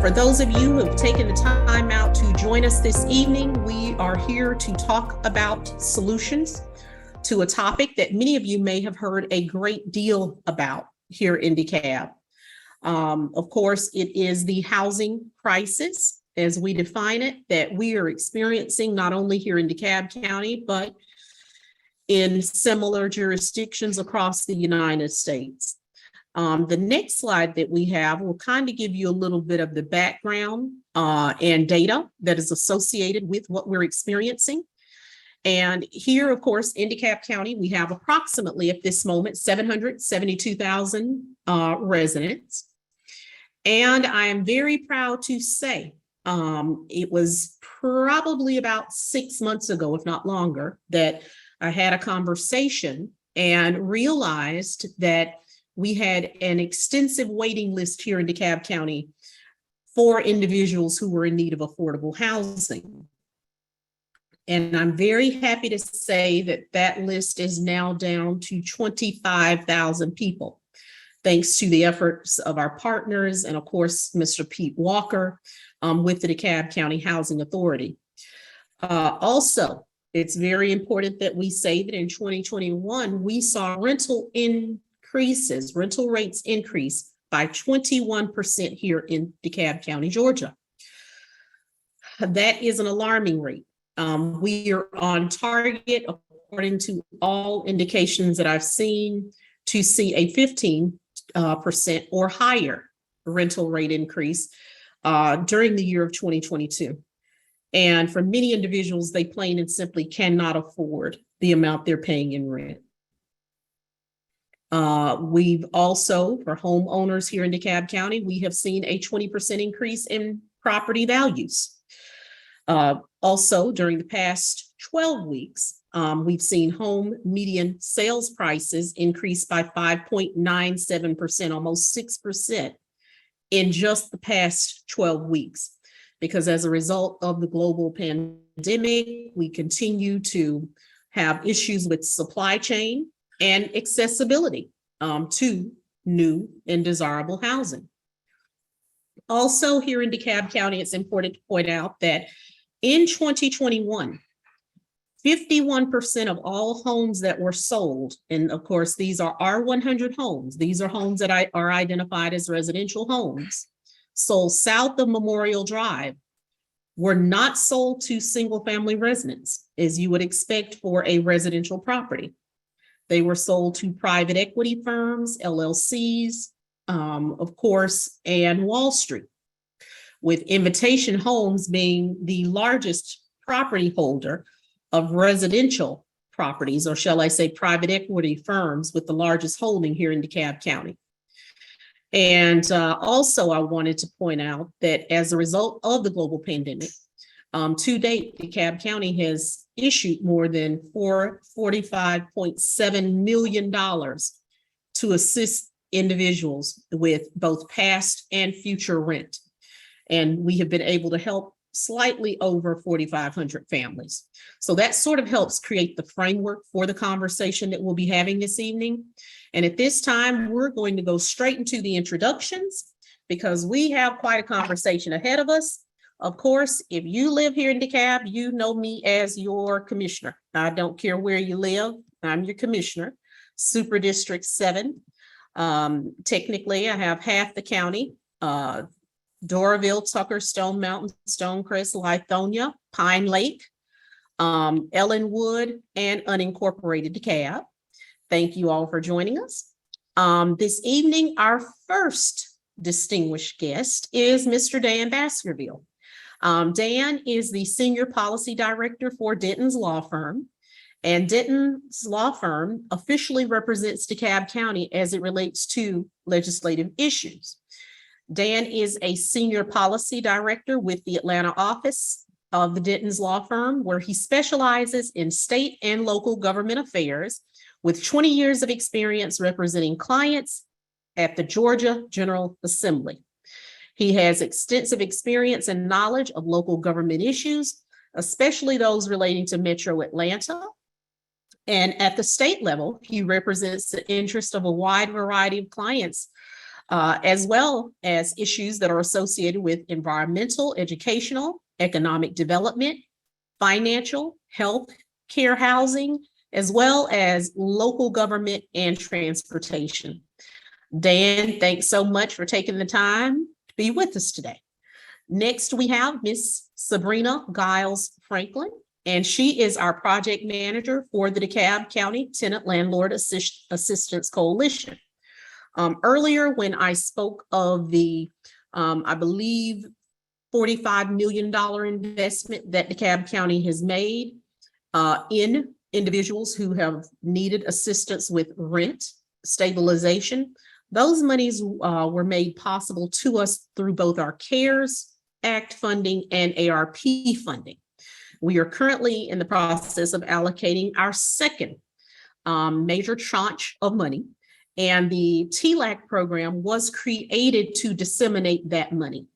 For those of you who have taken the time out to join us this evening, we are here to talk about solutions to a topic that many of you may have heard a great deal about here in DeKalb. Of course, it is the housing crisis, as we define it, that we are experiencing not only here in DeKalb County, but in similar jurisdictions across the United States. The next slide that we have will kind of give you a little bit of the background and data that is associated with what we're experiencing. And here, of course, in DeKalb County, we have approximately at this moment 772,000 residents. And I am very proud to say it was probably about 6 months ago, if not longer, that I had a conversation and realized that we had an extensive waiting list here in DeKalb County for individuals who were in need of affordable housing. And I'm very happy to say that that list is now down to 25,000 people, thanks to the efforts of our partners and, of course, Mr. Pete Walker with the DeKalb County Housing Authority. Also, it's very important that we say that in 2021, we saw rental rates increase by 21% here in DeKalb County, Georgia. That is an alarming rate. We are on target, according to all indications that I've seen, to see a 15% or higher rental rate increase during the year of 2022. And for many individuals, they plain and simply cannot afford the amount they're paying in rent. We've also, for homeowners here in DeKalb County, we have seen a 20% increase in property values. Also, during the past 12 weeks, we've seen home median sales prices increase by 5.97%, almost 6% in just the past 12 weeks. Because as a result of the global pandemic, we continue to have issues with supply chain and accessibility to new and desirable housing. Also, here in DeKalb County, it's important to point out that in 2021, 51% of all homes that were sold, and of course, these are R100 homes. These are homes that are identified as residential homes, sold south of Memorial Drive, were not sold to single-family residents, as you would expect for a residential property. They were sold to private equity firms, LLCs, of course, and Wall Street, with Invitation Homes being the largest property holder of residential properties, or shall I say private equity firms with the largest holding here in DeKalb County. And also I wanted to point out that as a result of the global pandemic, to date, DeKalb County has issued more than $45.7 million to assist individuals with both past and future rent. And we have been able to help slightly over 4,500 families. So that sort of helps create the framework for the conversation that we'll be having this evening. And at this time, we're going to go straight into the introductions because we have quite a conversation ahead of us. Of course, if you live here in DeKalb, you know me as your commissioner. I don't care where you live. I'm your commissioner, Super District 7. Technically, I have half the county, Doraville, Tucker, Stone Mountain, Stonecrest, Lithonia, Pine Lake, Ellenwood, and unincorporated DeKalb. Thank you all for joining us. This evening, our first distinguished guest is Mr. Dan Baskerville. Dan is the Senior Policy Director for Denton's Law Firm, and Denton's Law Firm officially represents DeKalb County as it relates to legislative issues. Dan is a Senior Policy Director with the Atlanta office of the Denton's Law Firm, where he specializes in state and local government affairs with 20 years of experience representing clients at the Georgia General Assembly. He has extensive experience and knowledge of local government issues, especially those relating to Metro Atlanta. And at the state level, he represents the interest of a wide variety of clients as well as issues that are associated with environmental, educational, economic development, financial, health, care, housing, as well as local government and transportation. Dan, thanks so much for taking the time to be with us today. Next, we have Miss Sabrina Giles Franklin, and she is our project manager for the DeKalb County Tenant Landlord Assistance Coalition. Earlier, when I spoke of the, I believe, $45 million investment that DeKalb County has made in individuals who have needed assistance with rent stabilization, those monies were made possible to us through both our CARES Act funding and ARP funding. We are currently in the process of allocating our second major tranche of money, and the TLAC program was created to disseminate that money.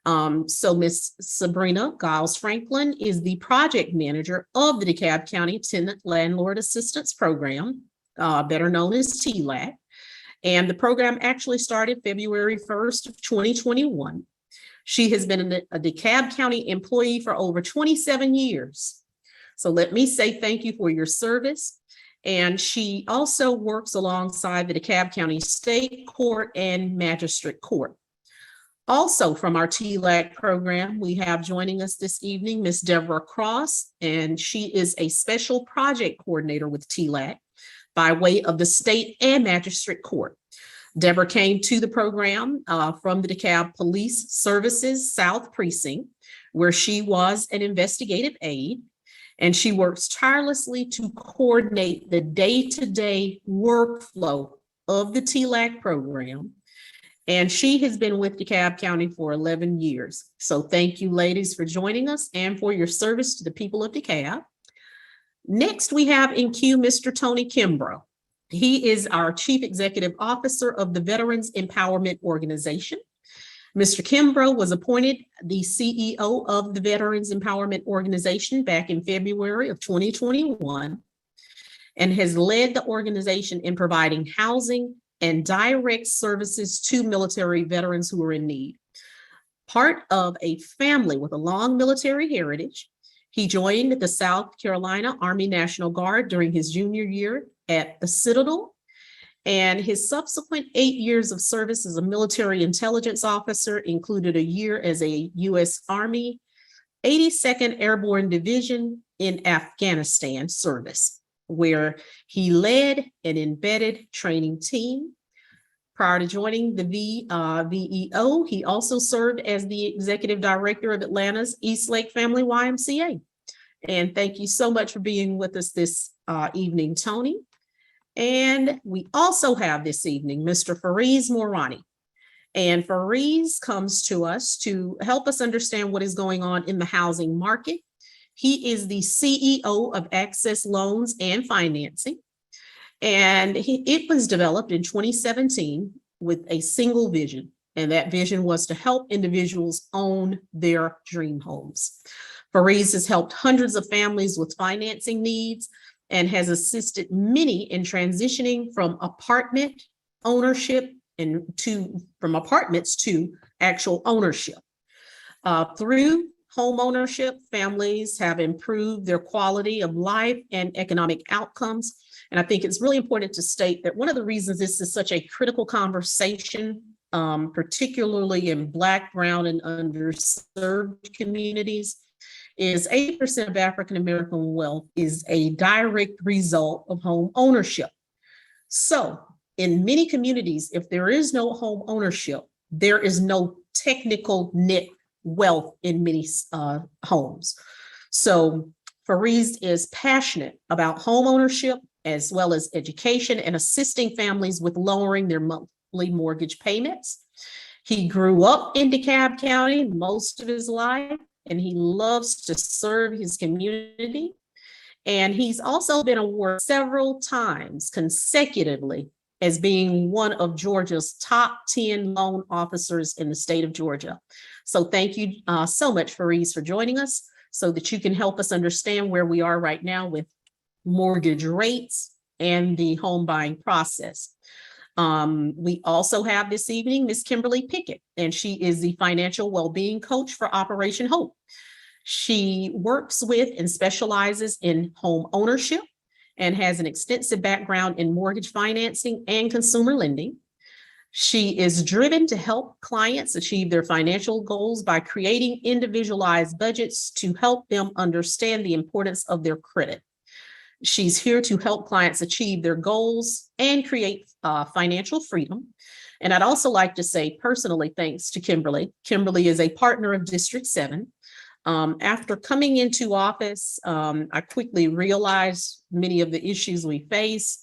So Ms. Sabrina Giles Franklin is the project manager of the DeKalb County Tenant Landlord Assistance Program, better known as TLAC. And the program actually started February 1st of 2021. She has been a DeKalb County employee for over 27 years. So let me say thank you for your service. And she also works alongside the DeKalb County State Court and Magistrate Court. Also from our TLAC program, we have joining us this evening, Ms. Deborah Cross, and she is a special project coordinator with TLAC by way of the State and Magistrate Court. Deborah came to the program from the DeKalb Police Services South Precinct, where she was an investigative aide, and she works tirelessly to coordinate the day-to-day workflow of the TLAC program. And she has been with DeKalb County for 11 years. So thank you, ladies, for joining us and for your service to the people of DeKalb. Next, we have in queue Mr. Tony Kimbrough. He is our Chief Executive Officer of the Veterans Empowerment Organization. Mr. Kimbrough was appointed the CEO of the Veterans Empowerment Organization back in February of 2021 and has led the organization in providing housing and direct services to military veterans who are in need. Part of a family with a long military heritage, he joined the South Carolina Army National Guard during his junior year at the Citadel, and his subsequent 8 years of service as a military intelligence officer included a year as a U.S. Army 82nd Airborne Division in Afghanistan service, where he led an embedded training team. Prior to joining the VEO, he also served as the executive director of Atlanta's Eastlake Family YMCA. And thank you so much for being with us this evening, Tony. And we also have this evening, Mr. Fariz Morani. And Fariz comes to us to help us understand what is going on in the housing market. He is the CEO of Access Loans and Financing. And it was developed in 2017 with a single vision. And that vision was to help individuals own their dream homes. Fariz has helped hundreds of families with financing needs and has assisted many in transitioning from apartment ownership from apartments to actual ownership. Through home ownership, families have improved their quality of life and economic outcomes. And I think it's really important to state that one of the reasons this is such a critical conversation, particularly in Black, Brown, and underserved communities, is 80% of African-American wealth is a direct result of home ownership. So in many communities, if there is no home ownership, there is no technical net wealth in many homes. So Fariz is passionate about home ownership as well as education and assisting families with lowering their monthly mortgage payments. He grew up in DeKalb County most of his life, and he loves to serve his community. And he's also been awarded several times consecutively as being one of Georgia's top 10 loan officers in the state of Georgia. So thank you so much, Fariz, for joining us so that you can help us understand where we are right now with mortgage rates and the home buying process. We also have this evening Miss Kimberly Pickett, and she is the financial well-being coach for Operation Hope. She works with and specializes in home ownership and has an extensive background in mortgage financing and consumer lending. She is driven to help clients achieve their financial goals by creating individualized budgets to help them understand the importance of their credit. She's here to help clients achieve their goals and create financial freedom. And I'd also like to say personally, thanks to Kimberly. Kimberly is a partner of District 7. After coming into office, I quickly realized many of the issues we face.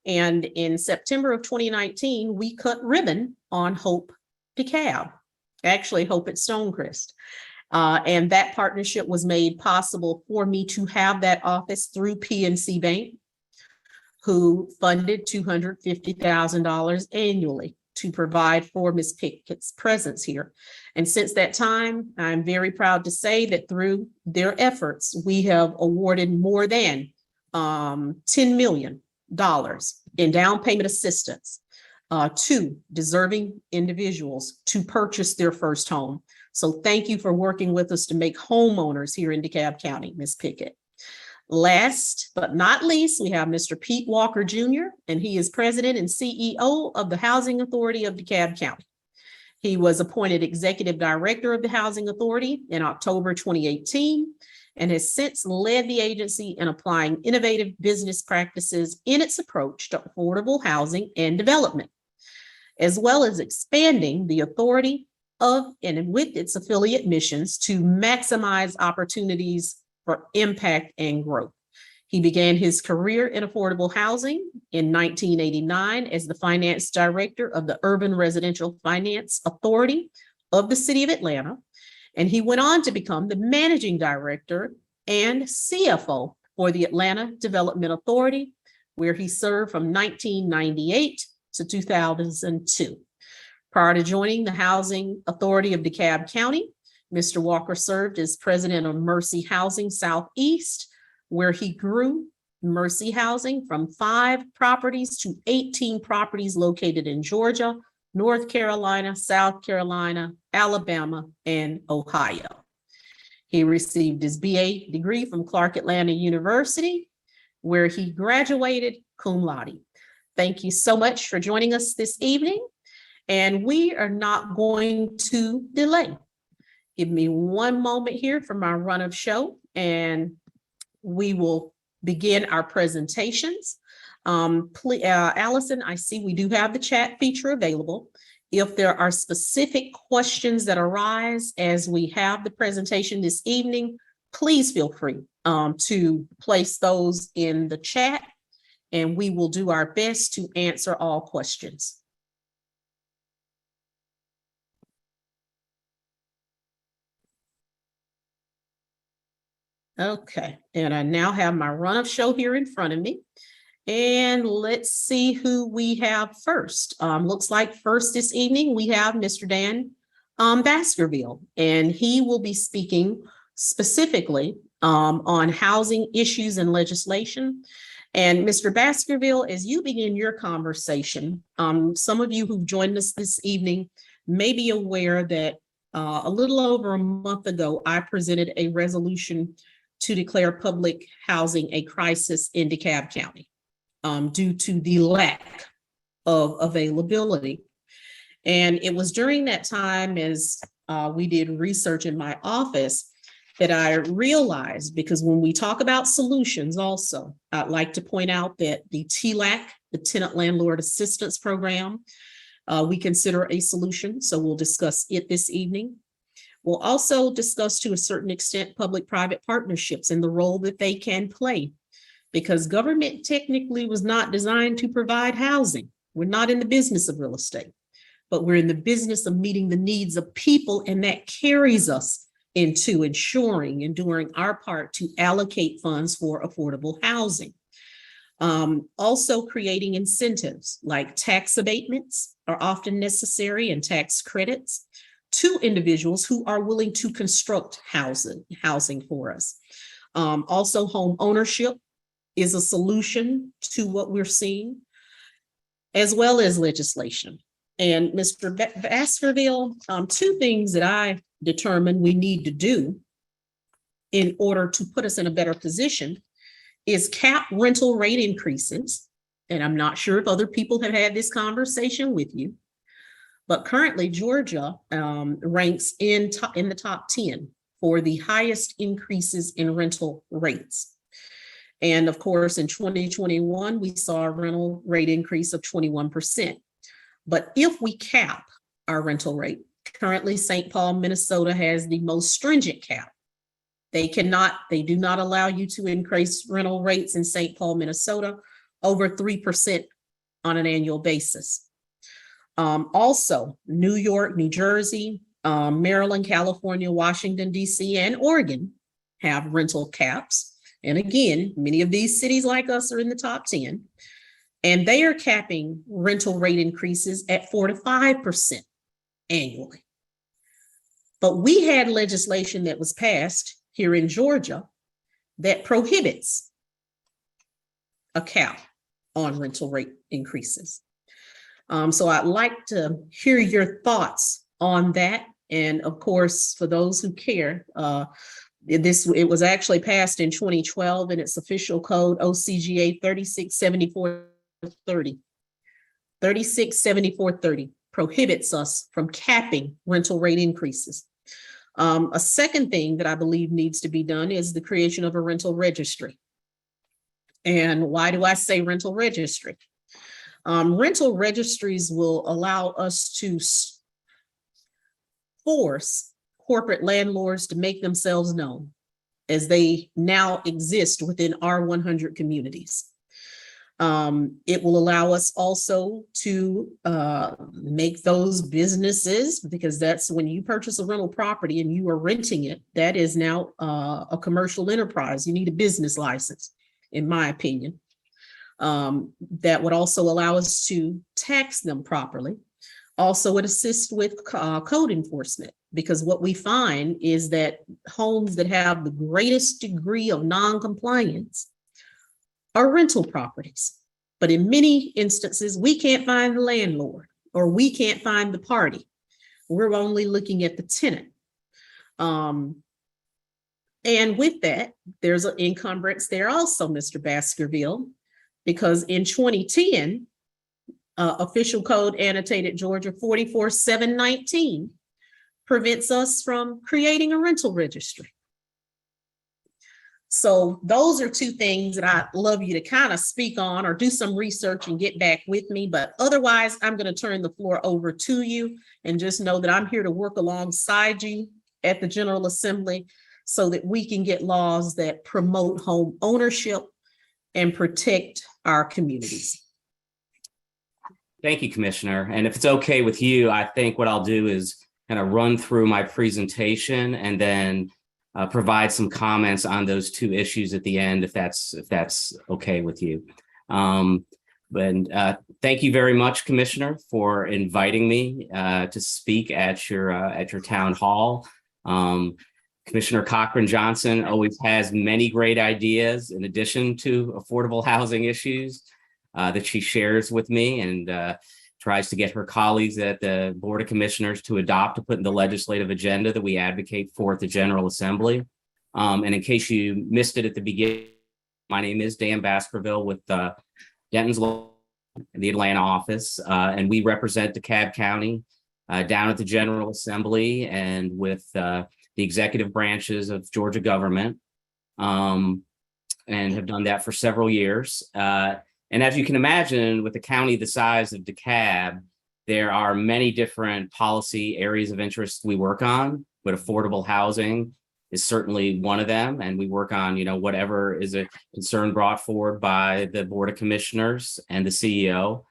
And in September of 2019, we cut ribbon on Hope DeKalb, actually Hope at Stonecrest. And that partnership was made possible for me to have that office through PNC Bank, who funded $250,000 annually to provide for Ms. Pickett's presence here. And since that time, I'm very proud to say that through their efforts, we have awarded more than $10 million in down payment assistance to deserving individuals to purchase their first home. So thank you for working with us to make homeowners here in DeKalb County, Ms. Pickett. Last but not least, we have Mr. Pete Walker Jr., and he is president and CEO of the Housing Authority of DeKalb County. He was appointed executive director of the Housing Authority in October 2018 and has since led the agency in applying innovative business practices in its approach to affordable housing and development, as well as expanding the authority of and with its affiliate missions to maximize opportunities for impact and growth. He began his career in affordable housing in 1989 as the finance director of the Urban Residential Finance Authority of the City of Atlanta. And he went on to become the managing director and CFO for the Atlanta Development Authority, where he served from 1998 to 2002. Prior to joining the Housing Authority of DeKalb County, Mr. Walker served as president of Mercy Housing Southeast, where he grew Mercy Housing from 5 properties to 18 properties located in Georgia, North Carolina, South Carolina, Alabama, and Ohio. He received his BA degree from Clark Atlanta University, where he graduated cum laude. Thank you so much for joining us this evening, and we are not going to delay. Give me one moment here for my run of show, and we will begin our presentations. Allison, I see we do have the chat feature available. If there are specific questions that arise as we have the presentation this evening, please feel free to place those in the chat, and we will do our best to answer all questions. Okay, and I now have my run of show here in front of me. And let's see who we have first. Looks like first this evening, we have Mr. Dan Baskerville, and he will be speaking specifically on housing issues and legislation. And Mr. Baskerville, as you begin your conversation, some of you who've joined us this evening may be aware that a little over a month ago, I presented a resolution to declare public housing a crisis in DeKalb County due to the lack of availability. And it was during that time, as we did research in my office, that I realized, because when we talk about solutions also, I'd like to point out that the TLAC, the Tenant Landlord Assistance Program, we consider a solution. So we'll discuss it this evening. We'll also discuss to a certain extent public-private partnerships and the role that they can play, because government technically was not designed to provide housing. We're not in the business of real estate, but we're in the business of meeting the needs of people, and that carries us into ensuring and doing our part to allocate funds for affordable housing. Also creating incentives like tax abatements are often necessary, and tax credits to individuals who are willing to construct housing for us. Also, home ownership is a solution to what we're seeing. as well as legislation. And Mr. Baskerville, two things that I determined we need to do in order to put us in a better position is cap rental rate increases. And I'm not sure if other people have had this conversation with you, but currently Georgia ranks in the top 10 for the highest increases in rental rates. And of course, in 2021, we saw a rental rate increase of 21%. But if we cap our rental rate, currently St. Paul, Minnesota has the most stringent cap. They do not allow you to increase rental rates in St. Paul, Minnesota over 3% on an annual basis. Also, New York, New Jersey, Maryland, California, Washington, D.C., and Oregon have rental caps. And again, many of these cities like us are in the top 10, and they are capping rental rate increases at 4 to 5% annually. But we had legislation that was passed here in Georgia that prohibits a cap on rental rate increases. So I'd like to hear your thoughts on that. And of course, for those who care, it was actually passed in 2012 in its official code OCGA 367430. 367430 prohibits us from capping rental rate increases. A second thing that I believe needs to be done is the creation of a rental registry. And why do I say rental registry? Rental registries will allow us to force corporate landlords to make themselves known, as they now exist within our 100 communities. It will allow us also to make those businesses, because that's when you purchase a rental property and you are renting it, that is now a commercial enterprise. You need a business license, in my opinion. That would also allow us to tax them properly. Also, it assists with code enforcement, because what we find is that homes that have the greatest degree of non-compliance are rental properties. But in many instances, we can't find the landlord, or we can't find the party. We're only looking at the tenant. And with that, there's an encumbrance there also, Mr. Baskerville, because in 2010, official code annotated Georgia 44719 prevents us from creating a rental registry. So those are two things that I'd love you to kind of speak on or do some research and get back with me. But otherwise, I'm going to turn the floor over to you, and just know that I'm here to work alongside you at the General Assembly so that we can get laws that promote home ownership and protect our communities. Thank you, Commissioner. And if it's okay with you, I think what I'll do is kind of run through my presentation and then provide some comments on those two issues at the end, if that's okay with you. Thank you very much, Commissioner, for inviting me to speak at your town hall. Commissioner Cochran-Johnson always has many great ideas in addition to affordable housing issues that she shares with me, and tries to get her colleagues at the Board of Commissioners to adopt, to put in the legislative agenda that we advocate for at the General Assembly. And in case you missed it at the beginning, my name is Dan Baskerville with Denton's Law, the Atlanta office, and we represent DeKalb County down at the General Assembly and with the executive branches of Georgia government, and have done that for several years. And as you can imagine, with a county the size of DeKalb, there are many different policy areas of interest we work on, but affordable housing is certainly one of them. And we work on, whatever is a concern brought forward by the Board of Commissioners and the CEO.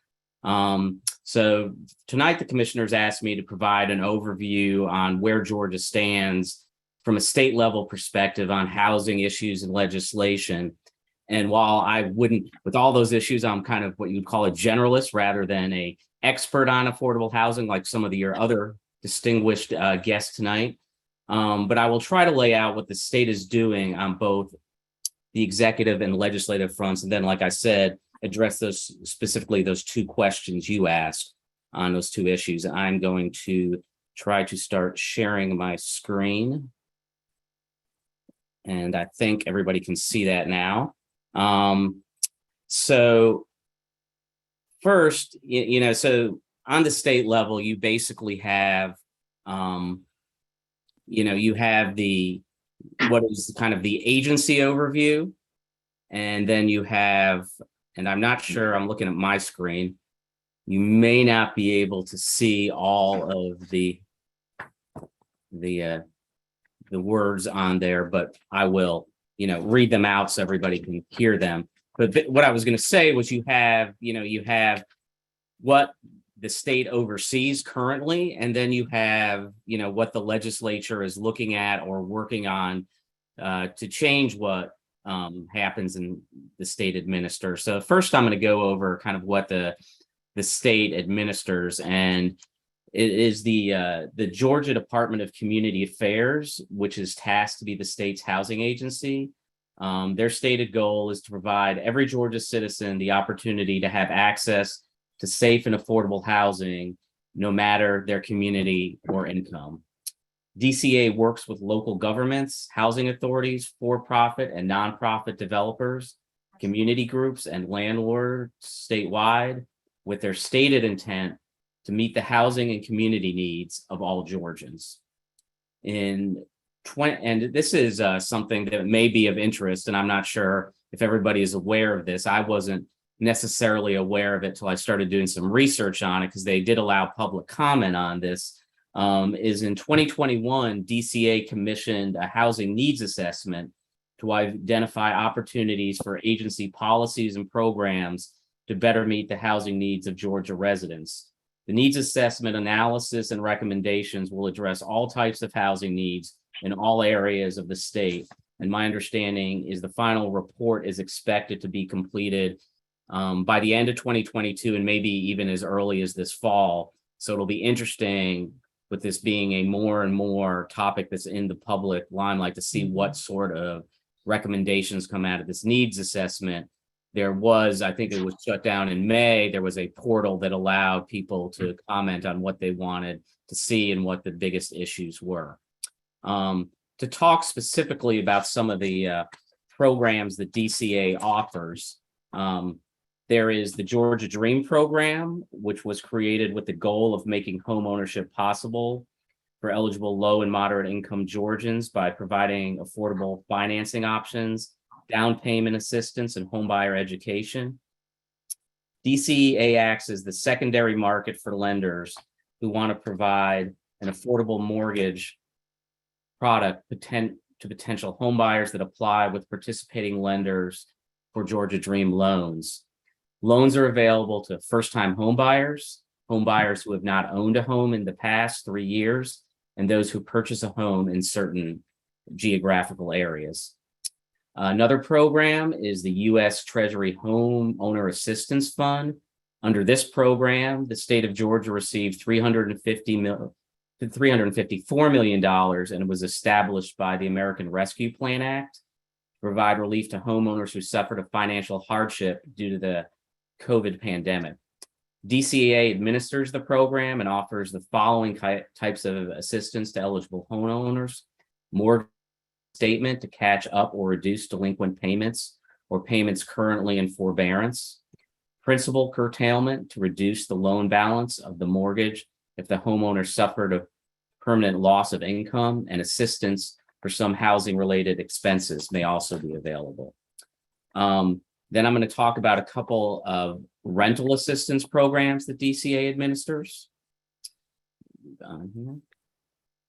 So tonight, the commissioners asked me to provide an overview on where Georgia stands from a state level perspective on housing issues and legislation. And while I wouldn't, with all those issues, I'm kind of what you'd call a generalist rather than an expert on affordable housing, like some of your other distinguished guests tonight. But I will try to lay out what the state is doing on both the executive and legislative fronts. And then, like I said, address those specifically, those two questions you asked on those two issues. I'm going to try to start sharing my screen. And I think everybody can see that now. So first, so on the state level, you basically have, you have what is kind of the agency overview. And then you have, and I'm not sure, I'm looking at my screen. You may not be able to see all of the words on there, but I will, read them out so everybody can hear them. But what I was going to say was you have what the state oversees currently, and then you have, what the legislature is looking at or working on to change what happens in the state administers. So first I'm going to go over kind of what the state administers, and it is the Georgia Department of Community Affairs, which is tasked to be the state's housing agency. Their stated goal is to provide every Georgia citizen the opportunity to have access to safe and affordable housing, no matter their community or income. DCA works with local governments, housing authorities, for-profit and nonprofit developers, community groups, and landlords statewide with their stated intent to meet the housing and community needs of all Georgians. And this is something that may be of interest, and I'm not sure if everybody is aware of this. I wasn't necessarily aware of it till I started doing some research on it, because they did allow public comment on this. Is in 2021, DCA commissioned a housing needs assessment to identify opportunities for agency policies and programs to better meet the housing needs of Georgia residents. The needs assessment analysis and recommendations will address all types of housing needs in all areas of the state. And my understanding is the final report is expected to be completed by the end of 2022, and maybe even as early as this fall. So it'll be interesting, with this being a more and more topic that's in the public limelight, to see what sort of recommendations come out of this needs assessment. There was, I think it was shut down in May, there was a portal that allowed people to comment on what they wanted to see and what the biggest issues were. To talk specifically about some of the programs that DCA offers, there is the Georgia Dream program, which was created with the goal of making home ownership possible for eligible low and moderate income Georgians by providing affordable financing options, down payment assistance, and homebuyer education. DCA acts as the secondary market for lenders who want to provide an affordable mortgage product to potential homebuyers that apply with participating lenders for Georgia Dream loans. Loans are available to first-time homebuyers, homebuyers who have not owned a home in the past 3 years, and those who purchase a home in certain geographical areas. Another program is the U.S. Treasury Home Owner Assistance Fund. Under this program, the state of Georgia received $354 million, and it was established by the American Rescue Plan Act to provide relief to homeowners who suffered a financial hardship due to the COVID pandemic. DCA administers the program and offers the following types of assistance to eligible homeowners: mortgage statement to catch up or reduce delinquent payments or payments currently in forbearance, principal curtailment to reduce the loan balance of the mortgage if the homeowner suffered a permanent loss of income, and assistance for some housing related expenses may also be available. Then I'm going to talk about a couple of rental assistance programs that DCA administers.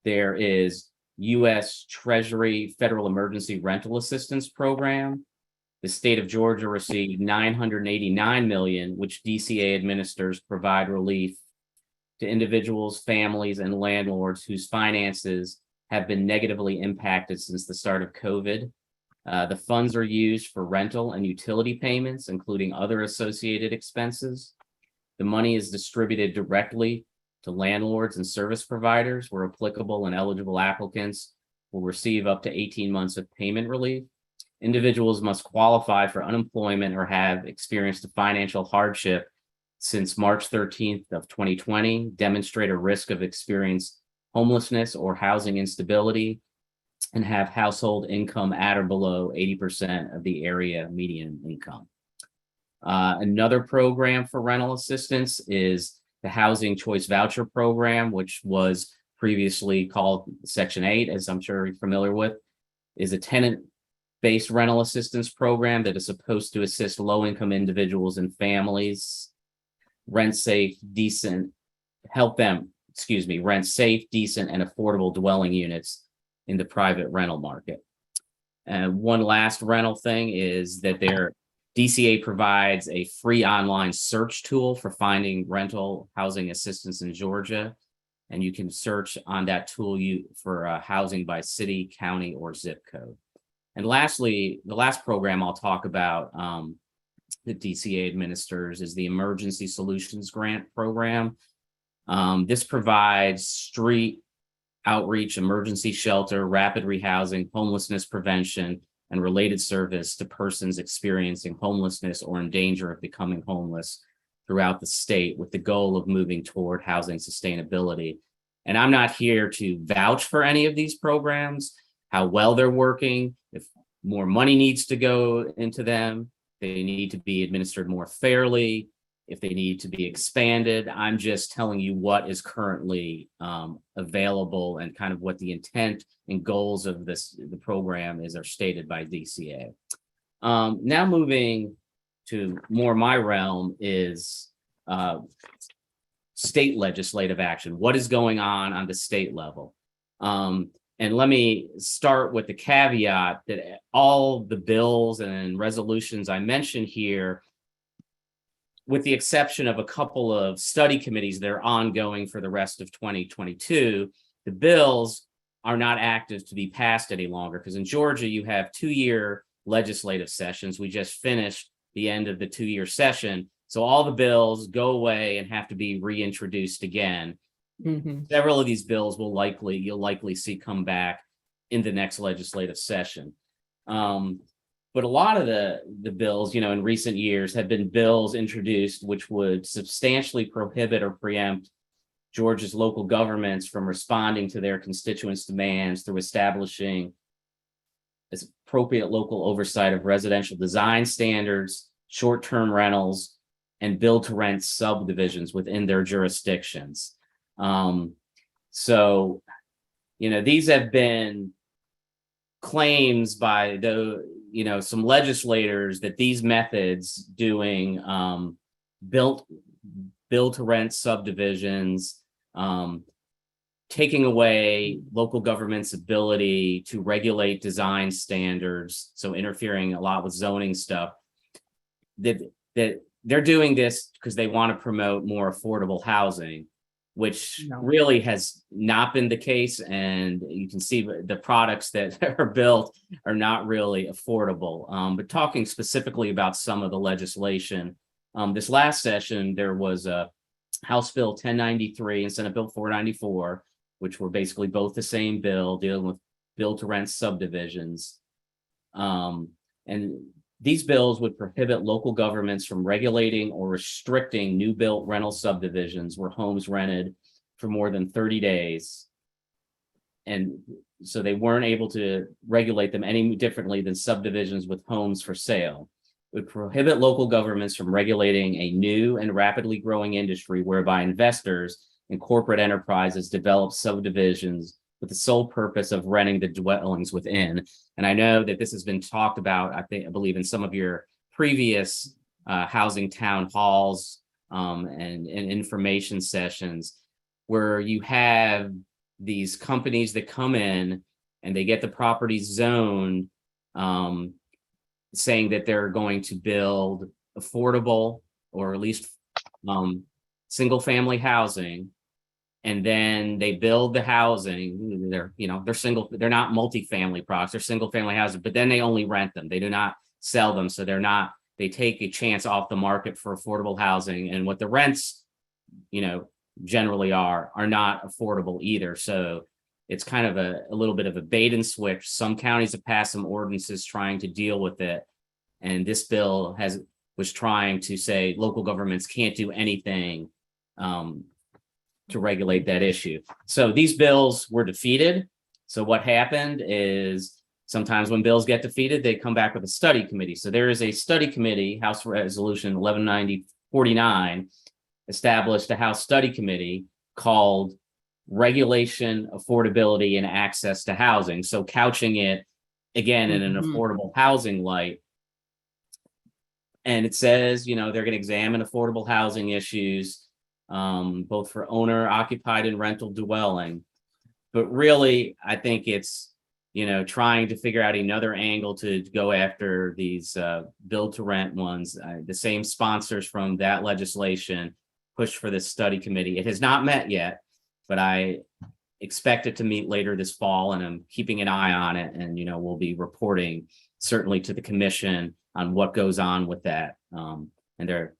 There is U.S. Treasury Federal Emergency Rental Assistance Program. The state of Georgia received $989 million, which DCA administers, provide relief to individuals, families, and landlords whose finances have been negatively impacted since the start of COVID. The funds are used for rental and utility payments, including other associated expenses. The money is distributed directly to landlords and service providers where applicable, and eligible applicants will receive up to 18 months of payment relief. individuals must qualify for unemployment or have experienced a financial hardship since March 13th of 2020, demonstrate a risk of experience homelessness or housing instability, and have household income at or below 80% of the area median income. Another program for rental assistance is the Housing Choice Voucher Program, which was previously called Section 8, as I'm sure you're familiar with, is a tenant-based rental assistance program that is supposed to assist low-income individuals and families rent safe, decent, rent safe, decent, and affordable dwelling units in the private rental market. And one last rental thing is that their DCA provides a free online search tool for finding rental housing assistance in Georgia. And you can search on that tool for housing by city, county, or zip code. And lastly, the last program I'll talk about that DCA administers is the Emergency Solutions Grant Program. This provides street outreach, emergency shelter, rapid rehousing, homelessness prevention, and related service to persons experiencing homelessness or in danger of becoming homeless throughout the state, with the goal of moving toward housing sustainability. And I'm not here to vouch for any of these programs, how well they're working, if more money needs to go into them, they need to be administered more fairly, if they need to be expanded. I'm just telling you what is currently available and kind of what the intent and goals of the program are stated by DCA. Now moving to more my realm is state legislative action. What is going on the state level? And let me start with the caveat that all the bills and resolutions I mentioned here, with the exception of a couple of study committees that are ongoing for the rest of 2022, the bills are not active to be passed any longer, because in Georgia, you have 2-year legislative sessions. We just finished the end of the 2-year session. So all the bills go away and have to be reintroduced again. Mm-hmm. Several of these bills you'll likely see come back in the next legislative session. But a lot of the bills, in recent years have been bills introduced which would substantially prohibit or preempt Georgia's local governments from responding to their constituents' demands through establishing appropriate local oversight of residential design standards, short-term rentals, and build-to-rent subdivisions within their jurisdictions. So, these have been claims by some legislators that these methods doing build-to-rent subdivisions, taking away local government's ability to regulate design standards, so interfering a lot with zoning stuff, that they're doing this because they want to promote more affordable housing, which really has not been the case. And you can see the products that are built are not really affordable. But talking specifically about some of the legislation, this last session, there was a House Bill 1093 and Senate Bill 494, which were basically both the same bill dealing with build-to-rent subdivisions. And these bills would prohibit local governments from regulating or restricting new built rental subdivisions where homes rented for more than 30 days. And so they weren't able to regulate them any differently than subdivisions with homes for sale. It would prohibit local governments from regulating a new and rapidly growing industry whereby investors and corporate enterprises develop subdivisions with the sole purpose of renting the dwellings within. And I know that this has been talked about, I believe, in some of your previous housing town halls and information sessions, where you have these companies that come in and they get the property zoned, saying that they're going to build affordable or at least single-family housing. And then they build the housing. They're not multifamily products, they're single family housing, but then they only rent them. They do not sell them. So they take a chance off the market for affordable housing. And what the rents, generally are not affordable either. So it's kind of a little bit of a bait and switch. Some counties have passed some ordinances trying to deal with it. And this bill was trying to say local governments can't do anything to regulate that issue. So these bills were defeated. So what happened is sometimes when bills get defeated, they come back with a study committee. So there is a study committee, House Resolution 1190-49, established a House study committee called Regulation, Affordability, and Access to Housing. So couching it again in an affordable housing light. And it says, they're going to examine affordable housing issues, both for owner occupied and rental dwelling. But really, I think it's, trying to figure out another angle to go after these build to rent ones. The same sponsors from that legislation pushed for this study committee. It has not met yet, but I expect it to meet later this fall, and I'm keeping an eye on it. And, we'll be reporting certainly to the commission on what goes on with that. And there's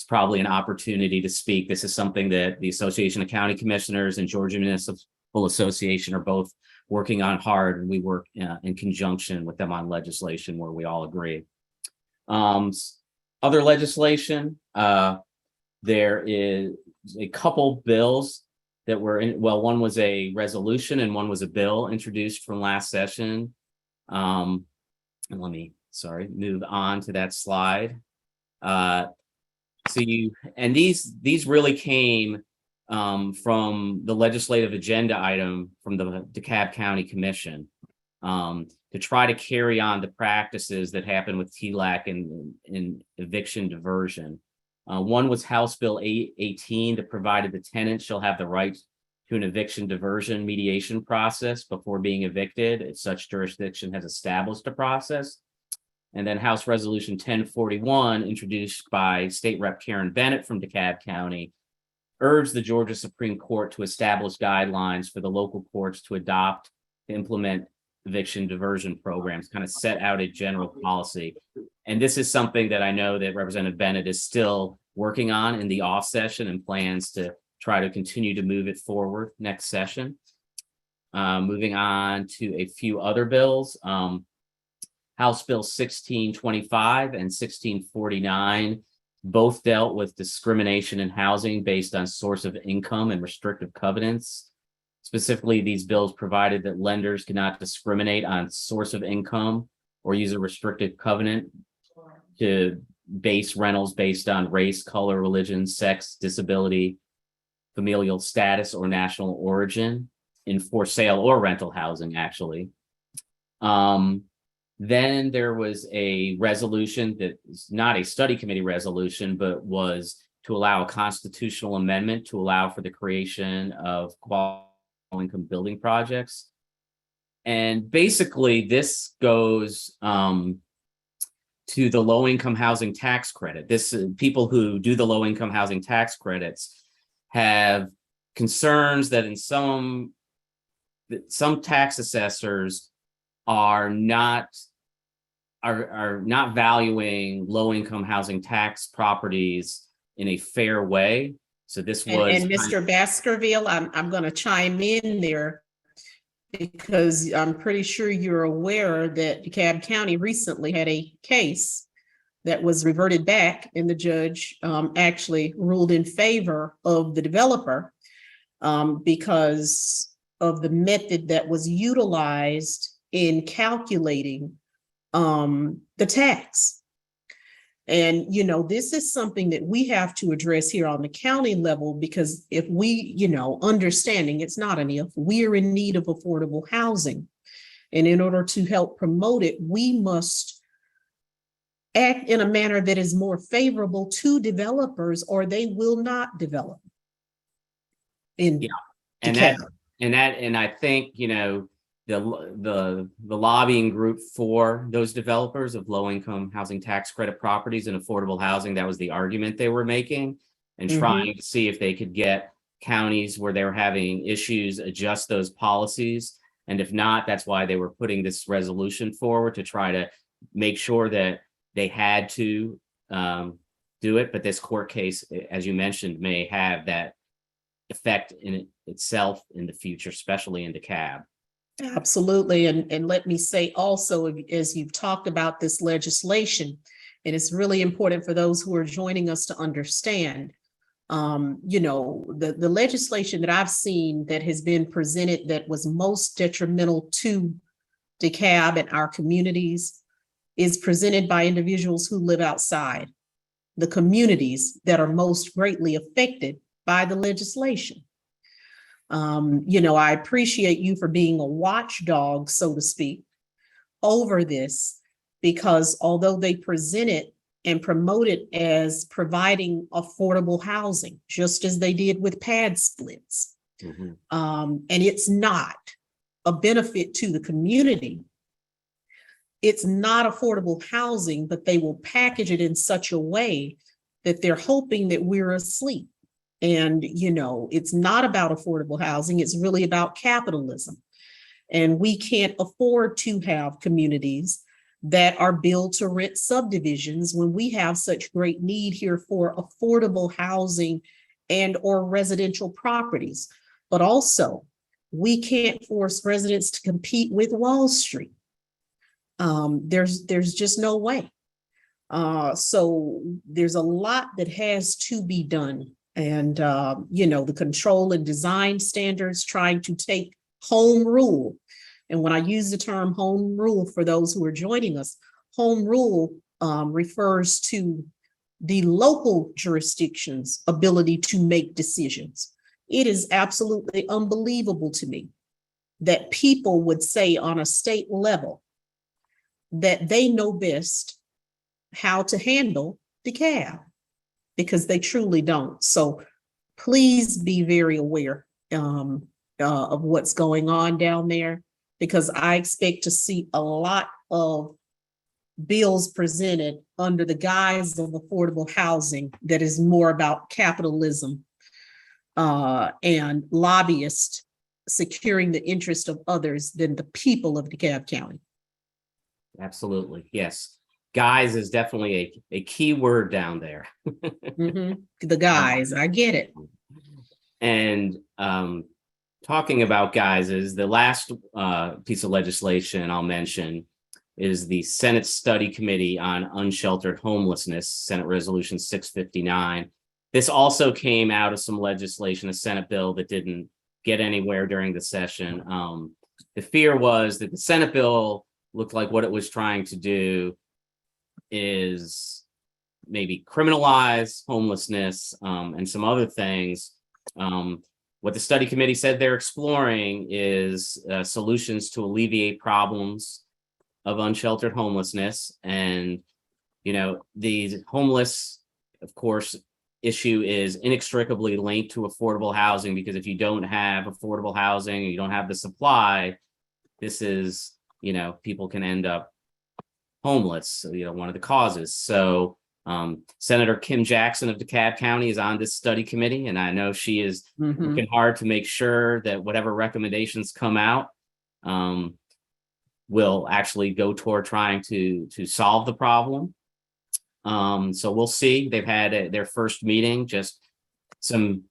probably an opportunity to speak. This is something that the Association of County Commissioners and Georgia Municipal Association are both working on hard, and we work in conjunction with them on legislation where we all agree. Other legislation, there is a couple bills that were in, one was a resolution and one was a bill introduced from last session. And let me, move on to that slide. These really came from the legislative agenda item from the DeKalb County Commission to try to carry on the practices that happen with TLAC and eviction diversion. One was House Bill 818 that provided the tenant shall have the right to an eviction diversion mediation process before being evicted if such jurisdiction has established a process. And then House Resolution 1041, introduced by State Rep Karen Bennett from DeKalb County, urged the Georgia Supreme Court to establish guidelines for the local courts to adopt to implement eviction diversion programs, kind of set out a general policy. And this is something that I know that Representative Bennett is still working on in the off session and plans to try to continue to move it forward next session. Moving on to a few other bills. House Bill 1625 and 1649 both dealt with discrimination in housing based on source of income and restrictive covenants. Specifically, these bills provided that lenders cannot discriminate on source of income or use a restrictive covenant to base rentals based on race, color, religion, sex, disability, familial status, or national origin in for sale or rental housing, actually. Then there was a resolution that is not a study committee resolution, but was to allow a constitutional amendment to allow for the creation of quality income building projects. And basically this goes to the low income housing tax credit. People who do the low income housing tax credits have concerns that in some tax assessors are not valuing low income housing tax properties in a fair way. So this was and Mr. Baskerville, I'm going to chime in there because I'm pretty sure you're aware that DeKalb County recently had a case that was reverted back, and the judge actually ruled in favor of the developer because of the method that was utilized in calculating the tax. And, this is something that we have to address here on the county level, because if we, understanding it's not an if, we're in need of affordable housing. And in order to help promote it, we must act in a manner that is more favorable to developers, or they will not develop. And I think, the lobbying group for those developers of low income housing tax credit properties and affordable housing, that was the argument they were making, and trying to see if they could get counties where they were having issues adjust those policies. And if not, that's why they were putting this resolution forward to try to make sure that they had to do it. But this court case, as you mentioned, may have that effect in itself in the future, especially in DeKalb. Absolutely. And let me say also, as you've talked about this legislation, and it's really important for those who are joining us to understand, the legislation that I've seen that has been presented that was most detrimental to DeKalb and our communities is presented by individuals who live outside the communities that are most greatly affected by the legislation. I appreciate you for being a watchdog, so to speak, over this, because although they present it and promote it as providing affordable housing, just as they did with pad splits, and it's not a benefit to the community. It's not affordable housing, but they will package it in such a way that they're hoping that we're asleep. And, it's not about affordable housing. It's really about capitalism. And we can't afford to have communities that are built to rent subdivisions when we have such great need here for affordable housing and or residential properties. But also, we can't force residents to compete with Wall Street. There's just no way. So there's a lot that has to be done. And, the control and design standards trying to take home rule. And when I use the term home rule for those who are joining us, home rule refers to the local jurisdiction's ability to make decisions. It is absolutely unbelievable to me that people would say on a state level that they know best how to handle DeKalb, because they truly don't. So please be very aware of what's going on down there, because I expect to see a lot of bills presented under the guise of affordable housing that is more about capitalism and lobbyists securing the interest of others than the people of DeKalb County. Absolutely. Yes. Guys is definitely a key word down there. The guys, I get it. And talking about guys, is the last piece of legislation I'll mention is the Senate Study Committee on Unsheltered Homelessness, Senate Resolution 659. This also came out of some legislation, a Senate bill that didn't get anywhere during the session. The fear was that the Senate bill looked like what it was trying to do is maybe criminalize homelessness and some other things. What the study committee said they're exploring is solutions to alleviate problems of unsheltered homelessness. And, the homeless, of course, issue is inextricably linked to affordable housing, because if you don't have affordable housing, you don't have the supply, this is, people can end up homeless, one of the causes. So Senator Kim Jackson of DeKalb County is on this study committee, and I know she is working hard to make sure that whatever recommendations come out will actually go toward trying to solve the problem. So we'll see. They've had their first meeting. Just some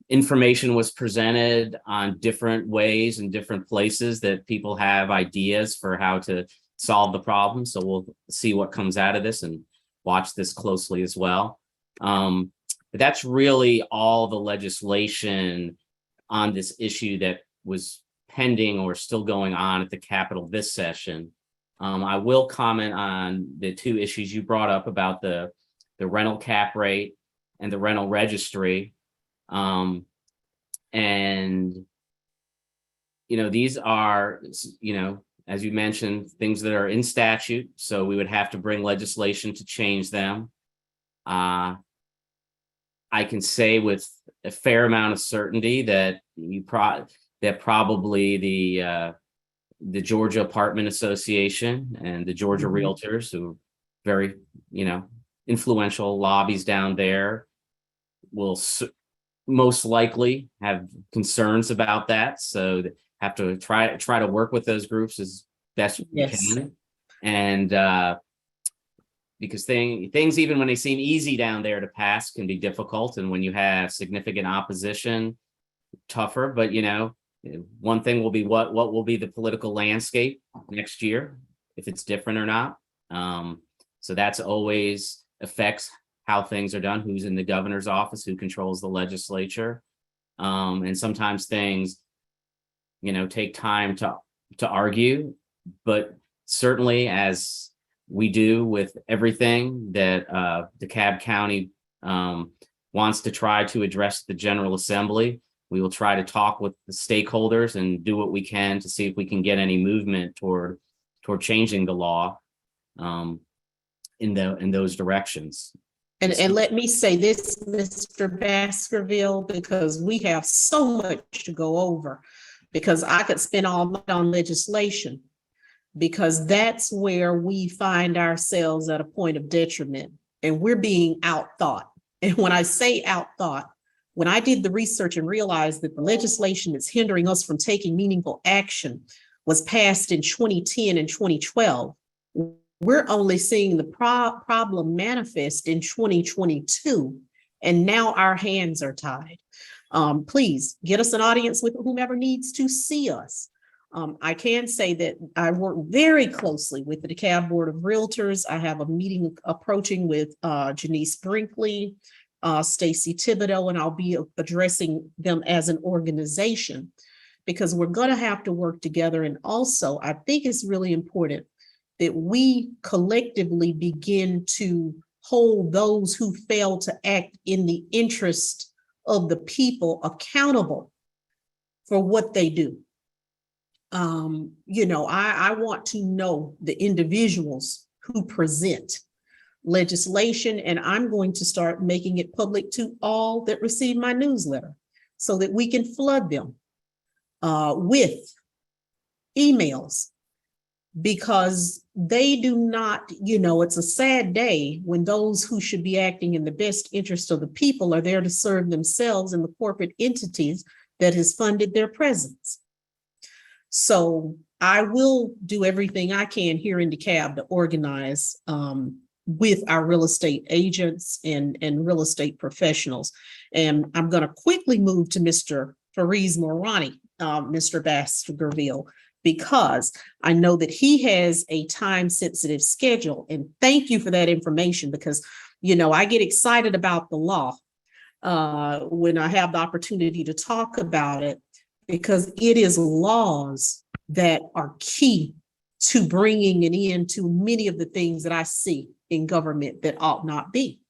information was presented on different ways and different places that people have ideas for how to solve the problem. So we'll see what comes out of this and watch this closely as well. But that's really all the legislation on this issue that was pending or still going on at the Capitol this session. I will comment on the two issues you brought up about the rental cap rate and the rental registry. And, these are, as you mentioned, things that are in statute. So we would have to bring legislation to change them. I can say with a fair amount of certainty that probably the Georgia Apartment Association and the Georgia Realtors, who are very, influential lobbies down there, will most likely have concerns about that. So have to try to work with those groups as best we can. And because things, even when they seem easy down there to pass, can be difficult. And when you have significant opposition, tougher. But, one thing will be what will be the political landscape next year, if it's different or not. So that's always affects how things are done, who's in the governor's office, who controls the legislature. And sometimes things, take time to argue, but certainly, as we do with everything that DeKalb County wants to try to address the General Assembly, we will try to talk with the stakeholders and do what we can to see if we can get any movement toward changing the law in those directions. And let me say this, Mr. Baskerville, because we have so much to go over, because I could spend all night on legislation, because that's where we find ourselves at a point of detriment, and we're being outthought. And when I say outthought, when I did the research and realized that the legislation that's hindering us from taking meaningful action was passed in 2010 and 2012, we're only seeing the problem manifest in 2022, and now our hands are tied. Please get us an audience with whomever needs to see us. I can say that I work very closely with the DeKalb Board of Realtors. I have a meeting approaching with Janice Brinkley, Stacy Thibodeau, and I'll be addressing them as an organization, because we're going to have to work together. And also, I think it's really important that we collectively begin to hold those who fail to act in the interest of the people accountable for what they do. I want to know the individuals who present legislation, and I'm going to start making it public to all that receive my newsletter so that we can flood them with emails, because they do not, it's a sad day when those who should be acting in the best interest of the people are there to serve themselves and the corporate entities that has funded their presence. So I will do everything I can here in DeKalb to organize with our real estate agents and real estate professionals. And I'm going to quickly move to Mr. Fariz Morani, Mr. Baskerville, because I know that he has a time-sensitive schedule. And thank you for that information, because, I get excited about the law when I have the opportunity to talk about it, because it is laws that are key to bringing an end to many of the things that I see in government that ought not be.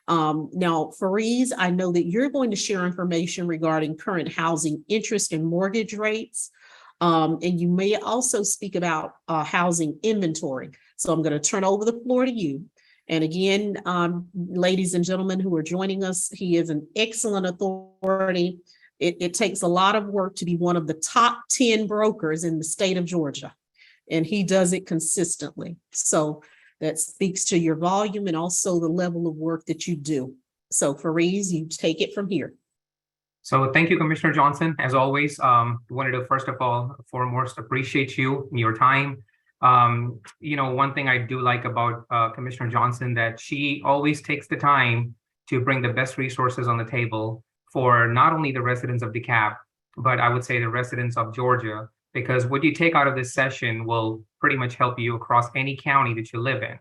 Now, Fariz, I know that you're going to share information regarding current housing interest and mortgage rates. And you may also speak about housing inventory. So I'm going to turn over the floor to you. And again, ladies and gentlemen who are joining us, he is an excellent authority. It takes a lot of work to be one of the top 10 brokers in the state of Georgia, and he does it consistently. So that speaks to your volume and also the level of work that you do. So Fariz, you take it from here. So thank you, Commissioner Johnson. As always, wanted to first of all, foremost, appreciate you and your time. One thing I do like about Commissioner Johnson, that she always takes the time to bring the best resources on the table for not only the residents of DeKalb, but I would say the residents of Georgia, because what you take out of this session will pretty much help you across any county that you live in.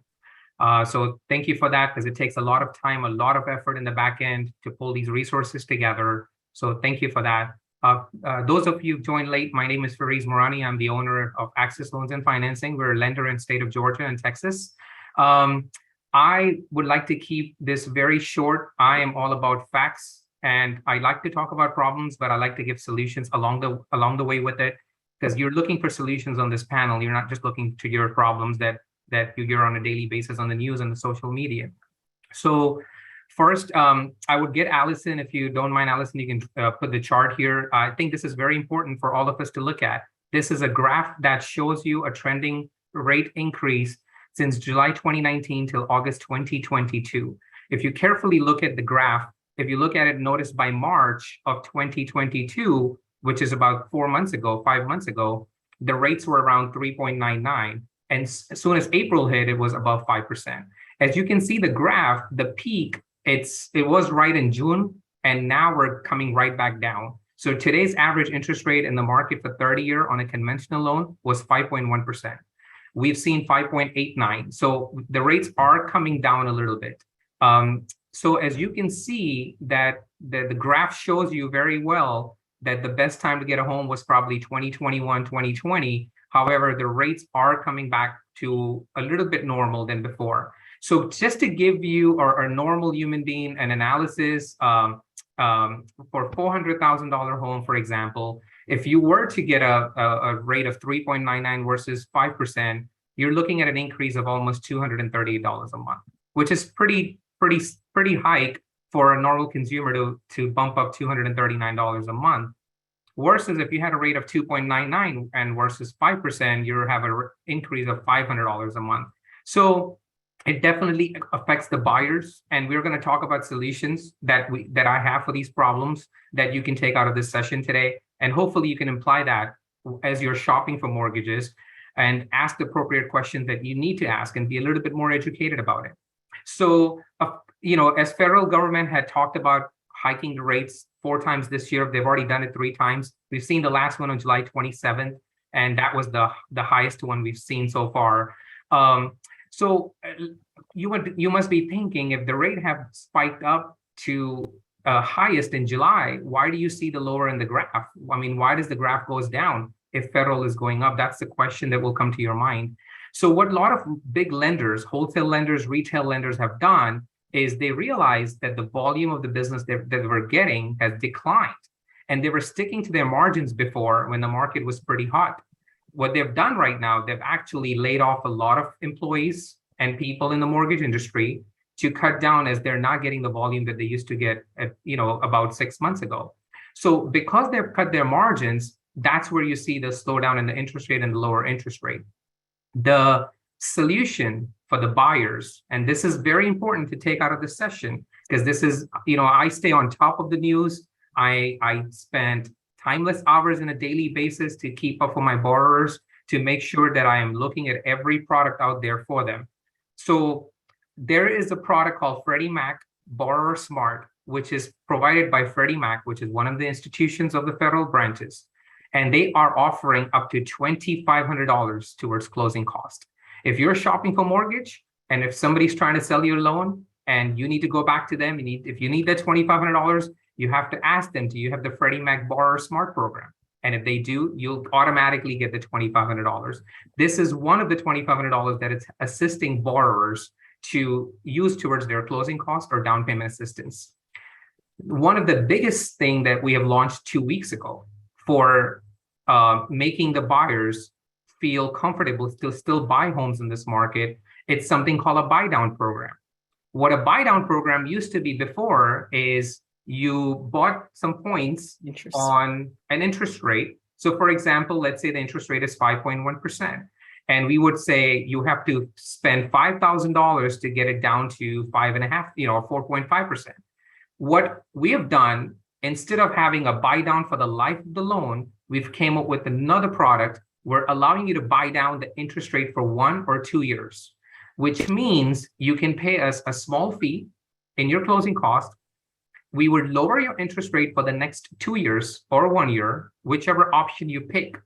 So thank you for that, because it takes a lot of time, a lot of effort in the back end to pull these resources together. So thank you for that. Those of you who joined late, my name is Fariz Morani. I'm the owner of Access Loans and Financing. We're a lender in state of Georgia and Texas. I would like to keep this very short. I am all about facts, and I like to talk about problems, but I like to give solutions along the way with it, because you're looking for solutions on this panel. You're not just looking to your problems that you hear on a daily basis on the news and the social media. So first, I would get Allison, if you don't mind, Allison, you can put the chart here. I think this is very important for all of us to look at. This is a graph that shows you a trending rate increase since July 2019 till August 2022. If you carefully look at the graph, if you look at it, notice by March of 2022, which is about 5 months ago, the rates were around 3.99. And as soon as April hit, it was above 5%. As you can see the graph, the peak, it was right in June, and now we're coming right back down. So today's average interest rate in the market for 30-year on a conventional loan was 5.1%. We've seen 5.89. So the rates are coming down a little bit. So as you can see that the graph shows you very well that the best time to get a home was probably 2021, 2020. However, the rates are coming back to a little bit normal than before. So just to give you a normal human being an analysis, for $400,000 home, for example, if you were to get a rate of 3.99 versus 5%, you're looking at an increase of almost $238 a month, which is pretty hike for a normal consumer to bump up $239 a month. Versus if you had a rate of 2.99 and versus 5%, you have an increase of $500 a month. So it definitely affects the buyers, and we're going to talk about solutions that I have for these problems that you can take out of this session today, and hopefully you can apply that as you're shopping for mortgages and ask the appropriate questions that you need to ask and be a little bit more educated about it. So, as federal government had talked about hiking the rates 4 times this year, they've already done it 3 times. We've seen the last one on July 27th, and that was the highest one we've seen so far. So you must be thinking, if the rate have spiked up to highest in July, why do you see the lower in the graph? I mean, why does the graph goes down if federal is going up? That's the question that will come to your mind. So what a lot of big lenders, wholesale lenders, retail lenders have done is they realized that the volume of the business that they were getting has declined, and they were sticking to their margins before when the market was pretty hot. What they've done right now, they've actually laid off a lot of employees and people in the mortgage industry to cut down, as they're not getting the volume that they used to get at, about 6 months ago. So because they've cut their margins, that's where you see the slowdown in the interest rate and the lower interest rate. The solution for the buyers, and this is very important to take out of this session, because this is, I stay on top of the news. I spend timeless hours on a daily basis to keep up with my borrowers, to make sure that I am looking at every product out there for them. So there is a product called Freddie Mac Borrower Smart, which is provided by Freddie Mac, which is one of the institutions of the federal branches. And they are offering up to $2,500 towards closing cost. If you're shopping for mortgage, and if somebody's trying to sell you a loan and you need to go back to them, if you need that $2,500, you have to ask them, do you have the Freddie Mac Borrower Smart program? And if they do, you'll automatically get the $2,500. This is one of the $2,500 that it's assisting borrowers to use towards their closing cost or down payment assistance. One of the biggest thing that we have launched 2 weeks ago for making the buyers feel comfortable to still buy homes in this market, it's something called a buy down program. What a buy down program used to be before is you bought some points on an interest rate. So for example, let's say the interest rate is 5.1%. And we would say you have to spend $5,000 to get it down to 5.5%, 4.5%. What we have done, instead of having a buy down for the life of the loan, we've came up with another product. We're allowing you to buy down the interest rate for 1 or 2 years, which means you can pay us a small fee in your closing cost. We would lower your interest rate for the next 2 years or 1 year, whichever option you pick.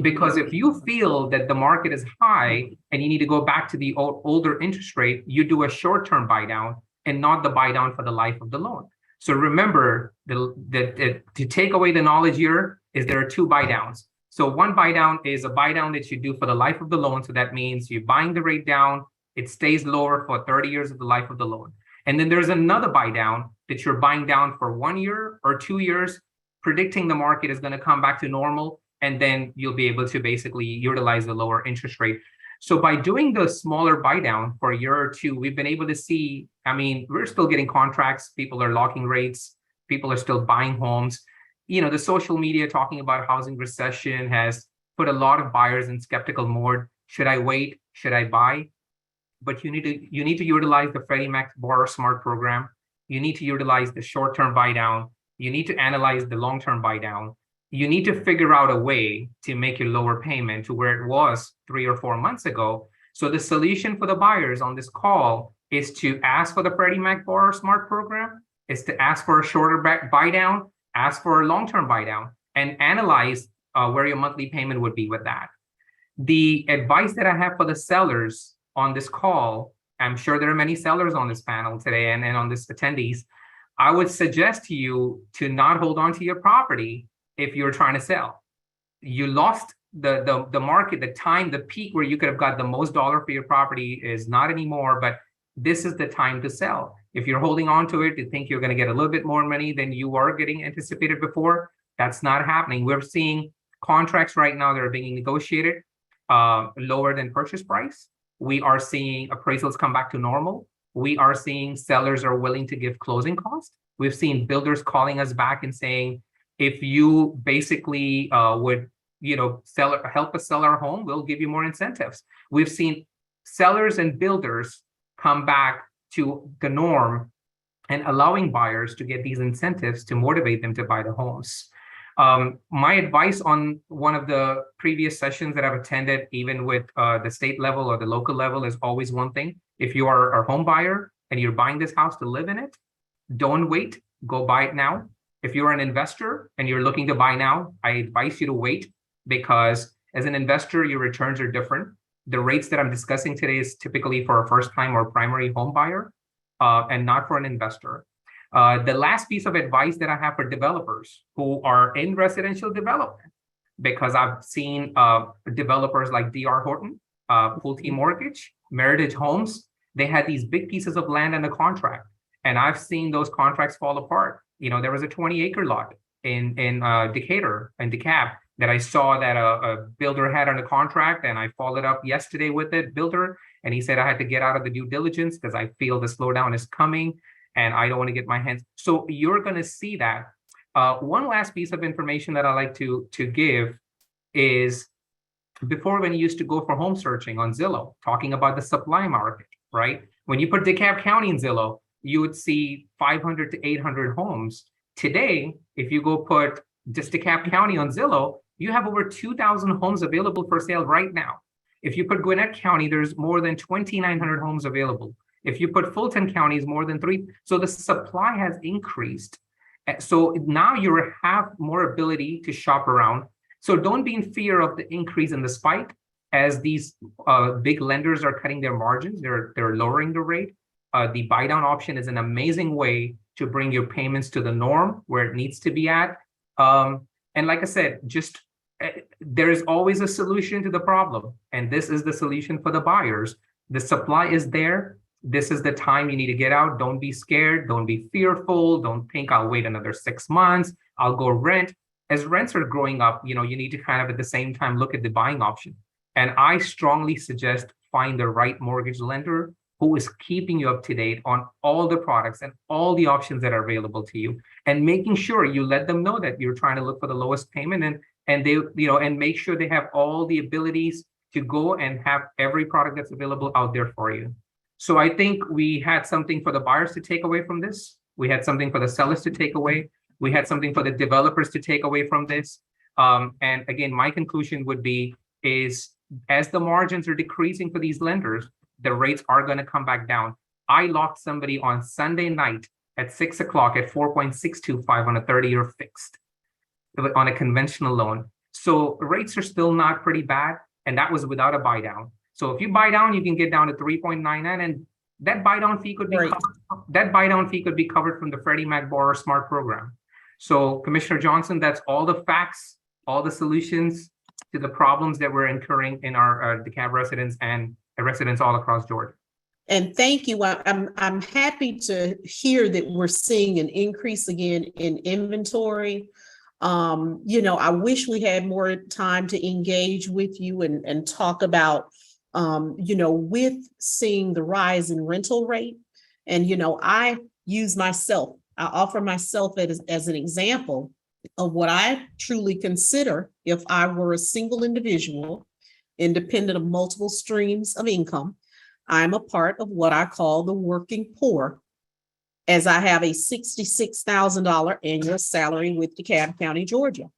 Because if you feel that the market is high and you need to go back to the older interest rate, you do a short-term buy down and not the buy down for the life of the loan. So remember, to take away the knowledge here is there are 2 buy downs. So one buy down is a buy down that you do for the life of the loan. So that means you're buying the rate down, it stays lower for 30 years of the life of the loan. And then there's another buy down that you're buying down for 1 year or 2 years, predicting the market is going to come back to normal. And then you'll be able to basically utilize the lower interest rate. So by doing the smaller buy down for a year or 2, we've been able to see, we're still getting contracts. People are locking rates. People are still buying homes. The social media talking about housing recession has put a lot of buyers in skeptical mode. Should I wait? Should I buy? But you need to utilize the Freddie Mac Borrower Smart program. You need to utilize the short-term buy down. You need to analyze the long-term buy down. You need to figure out a way to make your lower payment to where it was 3 or 4 months ago. So the solution for the buyers on this call is to ask for the Freddie Mac Borrower Smart program, is to ask for a shorter buy down, ask for a long-term buy down, and analyze where your monthly payment would be with that. The advice that I have for the sellers on this call, I'm sure there are many sellers on this panel today and on this attendees. I would suggest to you to not hold on to your property if you're trying to sell. You lost the market, the time, the peak where you could have got the most dollar for your property is not anymore, but this is the time to sell. If you're holding on to it, you think you're going to get a little bit more money than you are getting anticipated before, that's not happening. We're seeing contracts right now that are being negotiated lower than purchase price. We are seeing appraisals come back to normal. We are seeing sellers are willing to give closing costs. We've seen builders calling us back and saying, if you basically would, help us sell our home, we'll give you more incentives. We've seen sellers and builders come back to the norm and allowing buyers to get these incentives to motivate them to buy the homes. My advice on one of the previous sessions that I've attended, even with the state level or the local level, is always one thing. If you are a home buyer and you're buying this house to live in it, don't wait, go buy it now. If you're an investor and you're looking to buy now, I advise you to wait, because as an investor, your returns are different. The rates that I'm discussing today is typically for a first-time or primary home buyer and not for an investor. The last piece of advice that I have for developers who are in residential development, because I've seen developers like D.R. Horton, Pulte Mortgage, Meritage Homes, they had these big pieces of land under contract, and I've seen those contracts fall apart. There was a 20-acre lot in Decatur and DeKalb that I saw that a builder had under contract, and I followed up yesterday with the builder, and he said I had to get out of the due diligence because I feel the slowdown is coming and I don't want to get my hands. So you're going to see that. One last piece of information that I like to give is, before, when you used to go for home searching on Zillow, talking about the supply market, right? When you put DeKalb County in Zillow, you would see 500 to 800 homes. Today, if you go put just DeKalb County on Zillow, you have over 2,000 homes available for sale right now. If you put Gwinnett County, there's more than 2,900 homes available. If you put Fulton County, is more than 3. So the supply has increased. So now you have more ability to shop around. So don't be in fear of the increase in the spike as these big lenders are cutting their margins. They're lowering the rate. The buy down option is an amazing way to bring your payments to the norm where it needs to be at. And like I said, there is always a solution to the problem. And this is the solution for the buyers. The supply is there. This is the time you need to get out. Don't be scared. Don't be fearful. Don't think I'll wait another 6 months. I'll go rent. As rents are growing up, you need to kind of at the same time look at the buying option. And I strongly suggest find the right mortgage lender who is keeping you up to date on all the products and all the options that are available to you, and making sure you let them know that you're trying to look for the lowest payment, and they, and make sure they have all the abilities to go and have every product that's available out there for you. So I think we had something for the buyers to take away from this. We had something for the sellers to take away. We had something for the developers to take away from this. And again, my conclusion would be is, as the margins are decreasing for these lenders, the rates are going to come back down. I locked somebody on Sunday night at 6 o'clock at 4.625 on a 30-year fixed on a conventional loan. So rates are still not pretty bad, and that was without a buy down. So if you buy down, you can get down to 3.99, and that buy down fee could be covered from the Freddie Mac Borrower Smart program. So Commissioner Johnson, that's all the facts, all the solutions to the problems that we're incurring in our DeKalb residents and residents all across Georgia. And thank you. I'm happy to hear that we're seeing an increase again in inventory. I wish we had more time to engage with you and talk about, with seeing the rise in rental rate. And, I offer myself as an example of what I truly consider, if I were a single individual, independent of multiple streams of income, I'm a part of what I call the working poor, as I have a $66,000 annual salary with DeKalb County, Georgia.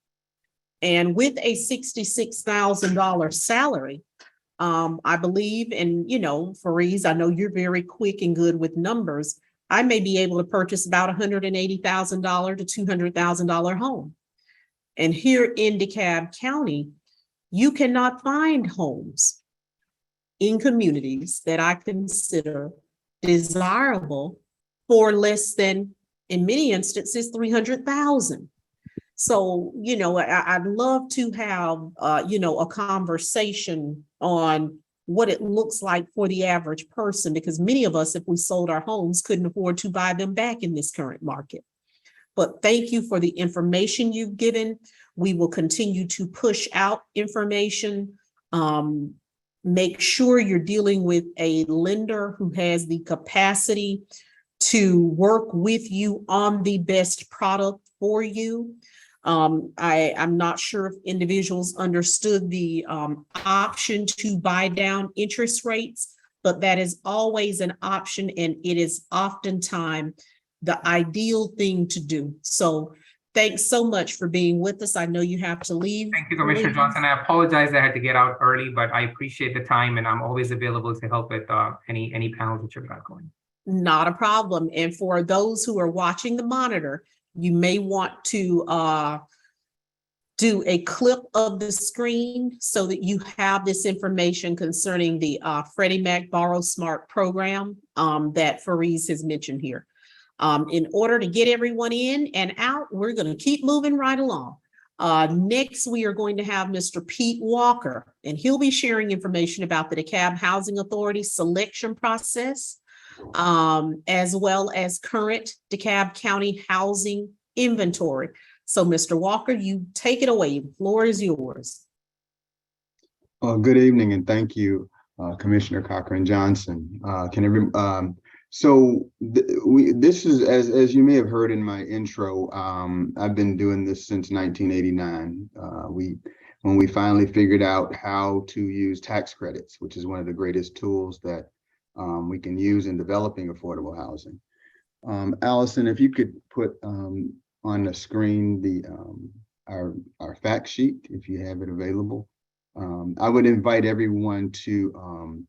And with a $66,000 salary, I believe, and Fariz, I know you're very quick and good with numbers. I may be able to purchase about $180,000 to $200,000 home. And here in DeKalb County, you cannot find homes in communities that I consider desirable for less than, in many instances, 300,000. So, I'd love to have, a conversation on what it looks like for the average person, because many of us, if we sold our homes, couldn't afford to buy them back in this current market. But thank you for the information you've given. We will continue to push out information. Make sure you're dealing with a lender who has the capacity to work with you on the best product for you. I'm not sure if individuals understood the option to buy down interest rates, but that is always an option, and it is oftentimes the ideal thing to do. So thanks so much for being with us. I know you have to leave. Thank you, Commissioner Johnson. I apologize I had to get out early, but I appreciate the time, and I'm always available to help with any panels that you've got going. Not a problem. And for those who are watching the monitor, you may want to do a clip of the screen so that you have this information concerning the Freddie Mac Borrow Smart program that Fariz has mentioned here. In order to get everyone in and out, we're going to keep moving right along. Next, we are going to have Mr. Pete Walker, and he'll be sharing information about the DeKalb Housing Authority selection process, as well as current DeKalb County housing inventory. So, Mr. Walker, you take it away. The floor is yours. Good evening, and thank you, Commissioner Cochran-Johnson. This is, as you may have heard in my intro, I've been doing this since 1989. When we finally figured out how to use tax credits, which is one of the greatest tools that we can use in developing affordable housing. Allison, if you could put on the screen the our fact sheet, if you have it available. I would invite everyone to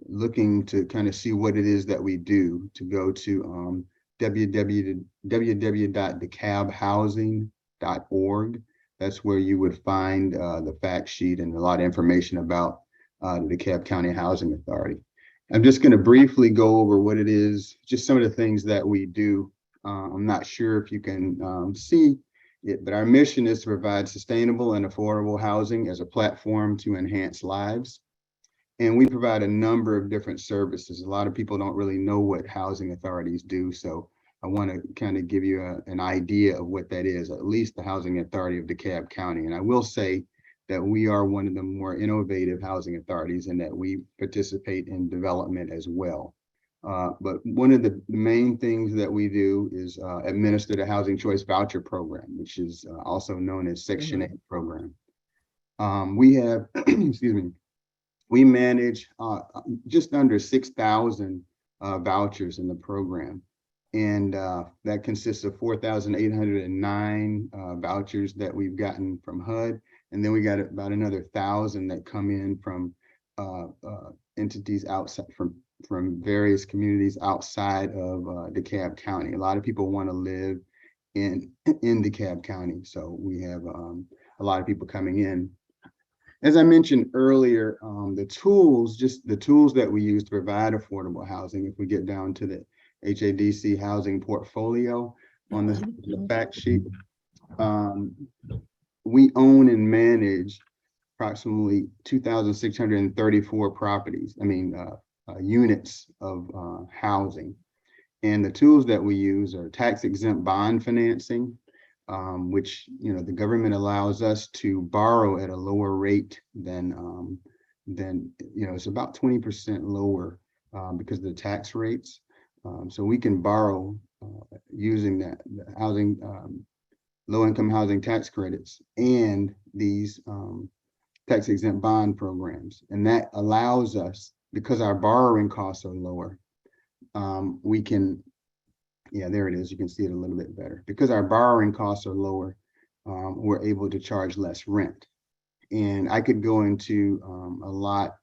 looking to kind of see what it is that we do, to go to www.dekalbhousing.org. That's where you would find the fact sheet and a lot of information about the DeKalb County Housing Authority. I'm just going to briefly go over what it is, just some of the things that we do. I'm not sure if you can see it, but our mission is to provide sustainable and affordable housing as a platform to enhance lives. And we provide a number of different services. A lot of people don't really know what housing authorities do. So I want to kind of give you an idea of what that is, at least the Housing Authority of DeKalb County. And I will say that we are one of the more innovative housing authorities and that we participate in development as well. But one of the main things that we do is administer the Housing Choice Voucher Program, which is also known as Section 8 program. We have, excuse me, we manage just under 6,000 vouchers in the program. And that consists of 4,809 vouchers that we've gotten from HUD. And then we got about another 1,000 that come in from entities outside, from various communities outside of DeKalb County. A lot of people want to live in DeKalb County. So we have a lot of people coming in. As I mentioned earlier, the tools that we use to provide affordable housing, if we get down to the HADC housing portfolio on the fact sheet, we own and manage approximately 2,634 properties, units of housing. And the tools that we use are tax exempt bond financing, which the government allows us to borrow at a lower rate than it's about 20% lower because of the tax rates. So we can borrow using the housing low-income housing tax credits and these tax exempt bond programs, and that allows us, because our borrowing costs are lower, we can. Yeah, there it is. You can see it a little bit better. Because our borrowing costs are lower, we're able to charge less rent. And I could go into a lot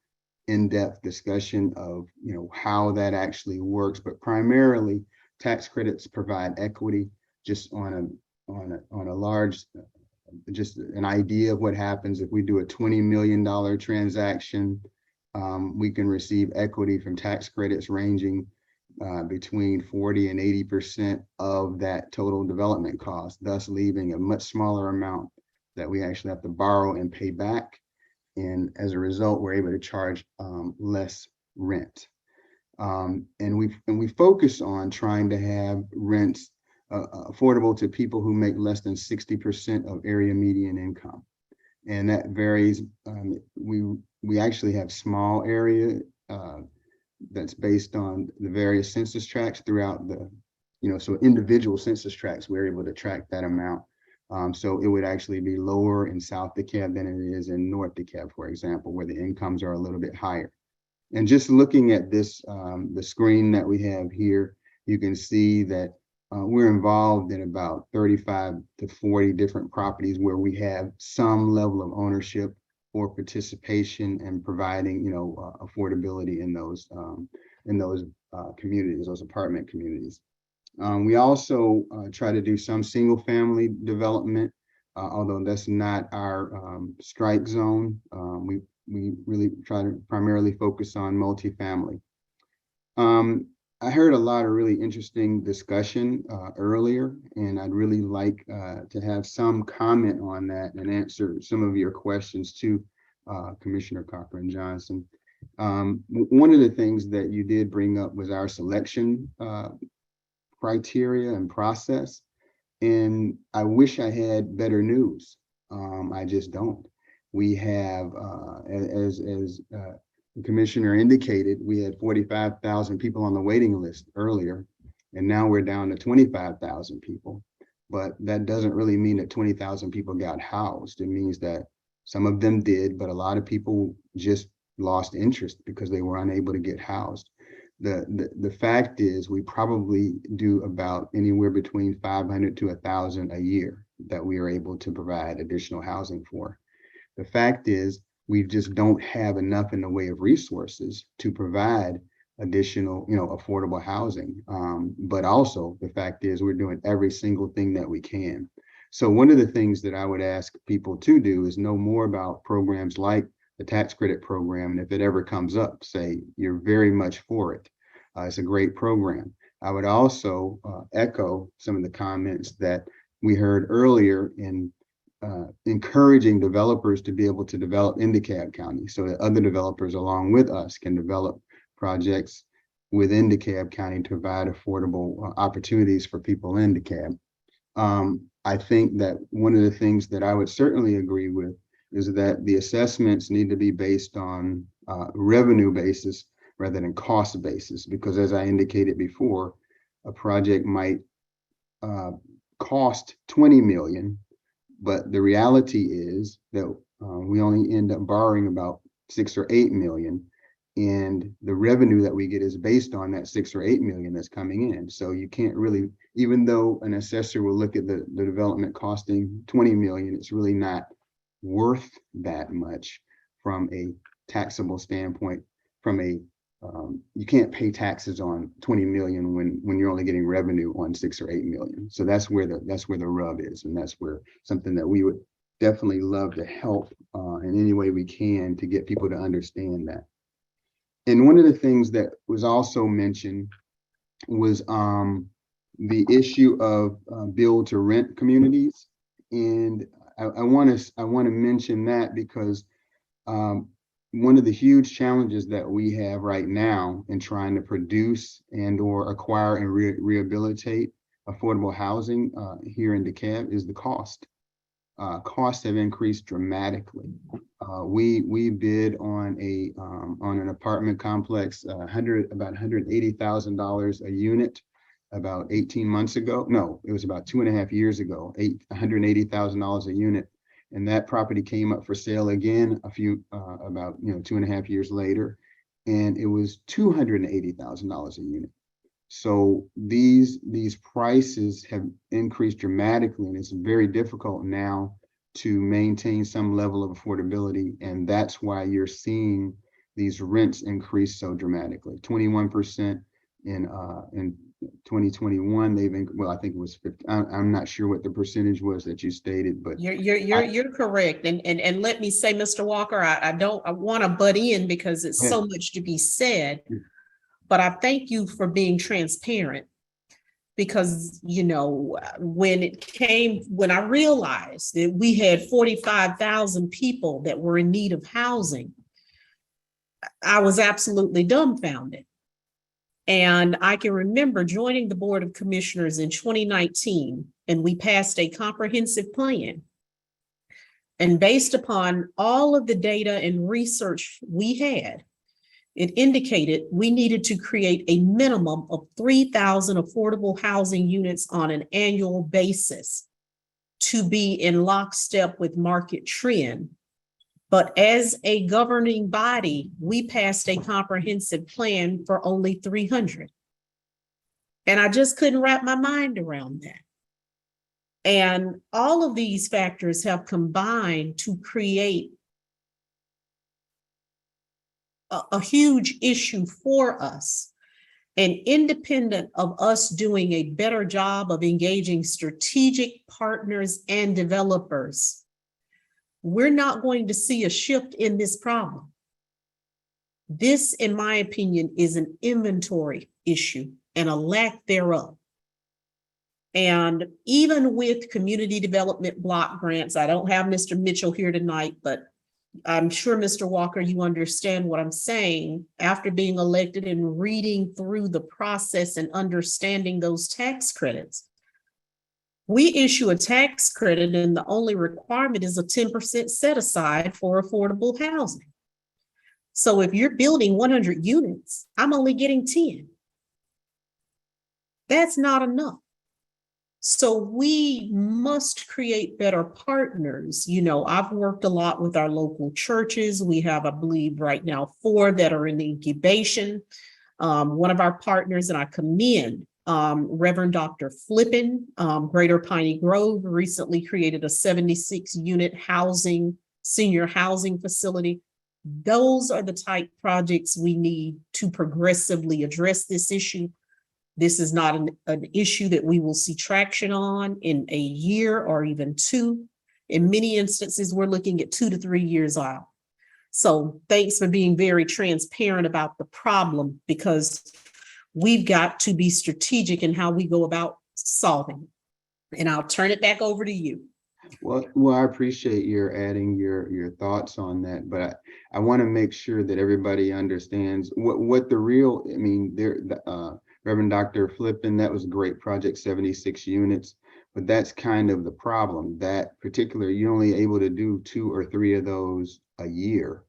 in-depth discussion of, how that actually works, but primarily tax credits provide equity just on a large, just an idea of what happens if we do a $20 million transaction. We can receive equity from tax credits ranging between 40 and 80% of that total development cost, thus leaving a much smaller amount that we actually have to borrow and pay back. And as a result, we're able to charge less rent. And we focus on trying to have rents affordable to people who make less than 60% of area median income. And that varies. We actually have small area that's based on the various census tracts throughout the, so individual census tracts, we're able to track that amount. So it would actually be lower in South DeKalb than it is in North DeKalb, for example, where the incomes are a little bit higher. And just looking at this, the screen that we have here, you can see that we're involved in about 35 to 40 different properties where we have some level of ownership or participation and providing, affordability in those communities, those apartment communities. We also try to do some single family development, although that's not our strike zone. We really try to primarily focus on multifamily. I heard a lot of really interesting discussion earlier, and I'd really like to have some comment on that and answer some of your questions to Commissioner Cochran-Johnson. One of the things that you did bring up was our selection criteria and process, and I wish I had better news. I just don't. We have, as the commissioner indicated, we had 45,000 people on the waiting list earlier, and now we're down to 25,000 people. But that doesn't really mean that 20,000 people got housed. It means that some of them did, but a lot of people just lost interest because they were unable to get housed. The fact is, we probably do about anywhere between 500 to 1,000 a year that we are able to provide additional housing for. The fact is, we just don't have enough in the way of resources to provide additional, affordable housing. But also the fact is, we're doing every single thing that we can. So one of the things that I would ask people to do is know more about programs like the tax credit program. And if it ever comes up, say you're very much for it. It's a great program. I would also echo some of the comments that we heard earlier in encouraging developers to be able to develop in DeKalb County so that other developers along with us can develop projects within DeKalb County to provide affordable opportunities for people in DeKalb. I think that one of the things that I would certainly agree with is that the assessments need to be based on revenue basis rather than cost basis, because as I indicated before, a project might cost 20 million, but the reality is that we only end up borrowing about 6 or 8 million, and the revenue that we get is based on that 6 or 8 million that's coming in. So you can't really, even though an assessor will look at the development costing 20 million, it's really not worth that much from a taxable standpoint. From a you can't pay taxes on 20 million when you're only getting revenue on 6 or 8 million. So that's where the rub is, and that's where something that we would definitely love to help in any way we can to get people to understand that. And one of the things that was also mentioned was the issue of build to rent communities, and I want to mention that because one of the huge challenges that we have right now in trying to produce and or acquire and rehabilitate affordable housing here in DeKalb is the cost. Costs have increased dramatically. We bid on an apartment complex, about $180,000 a unit about 18 months ago. No, it was about 2.5 years ago, $180,000 a unit. And that property came up for sale again about 2.5 years later, and it was $280,000 a unit. So these prices have increased dramatically, and it's very difficult now to maintain some level of affordability, and that's why you're seeing these rents increased so dramatically. 21% in 2021. Well, I think it was 50. I'm not sure what the percentage was that you stated, but You're correct. And let me say, Mr. Walker, I want to butt in because it's so much to be said, but I thank you for being transparent. Because, you know, when I realized that we had 45,000 people that were in need of housing, I was absolutely dumbfounded. And I can remember joining the Board of Commissioners in 2019, and we passed a comprehensive plan. And based upon all of the data and research we had, it indicated we needed to create a minimum of 3,000 affordable housing units on an annual basis to be in lockstep with market trend. But as a governing body, we passed a comprehensive plan for only 300. And I just couldn't wrap my mind around that. And all of these factors have combined to create a huge issue for us. And independent of us doing a better job of engaging strategic partners and developers, we're not going to see a shift in this problem. This, in my opinion, is an inventory issue and a lack thereof. And even with community development block grants, I don't have Mr. Mitchell here tonight, but I'm sure, Mr. Walker, you understand what I'm saying. After being elected and reading through the process and understanding those tax credits, we issue a tax credit and the only requirement is a 10% set aside for affordable housing. So if you're building 100 units, I'm only getting 10. That's not enough. So we must create better partners. You know, I've worked a lot with our local churches. We have, I believe, right now 4 that are in incubation. One of our partners, and I commend Reverend Dr. Flippin, Greater Piney Grove, recently created a 76-unit senior housing facility. Those are the type projects we need to progressively address this issue. This is not an issue that we will see traction on in a year or even 2. In many instances, we're looking at 2 to 3 years out. So thanks for being very transparent about the problem, because we've got to be strategic in how we go about solving it. And I'll turn it back over to you. Well, I appreciate your adding your thoughts on that, but I want to make sure that everybody understands what the real, I mean, Reverend Dr. Flippin, that was a great project, 76 units, but that's kind of the problem. That particular, you're only able to do 2 or 3 of those a year,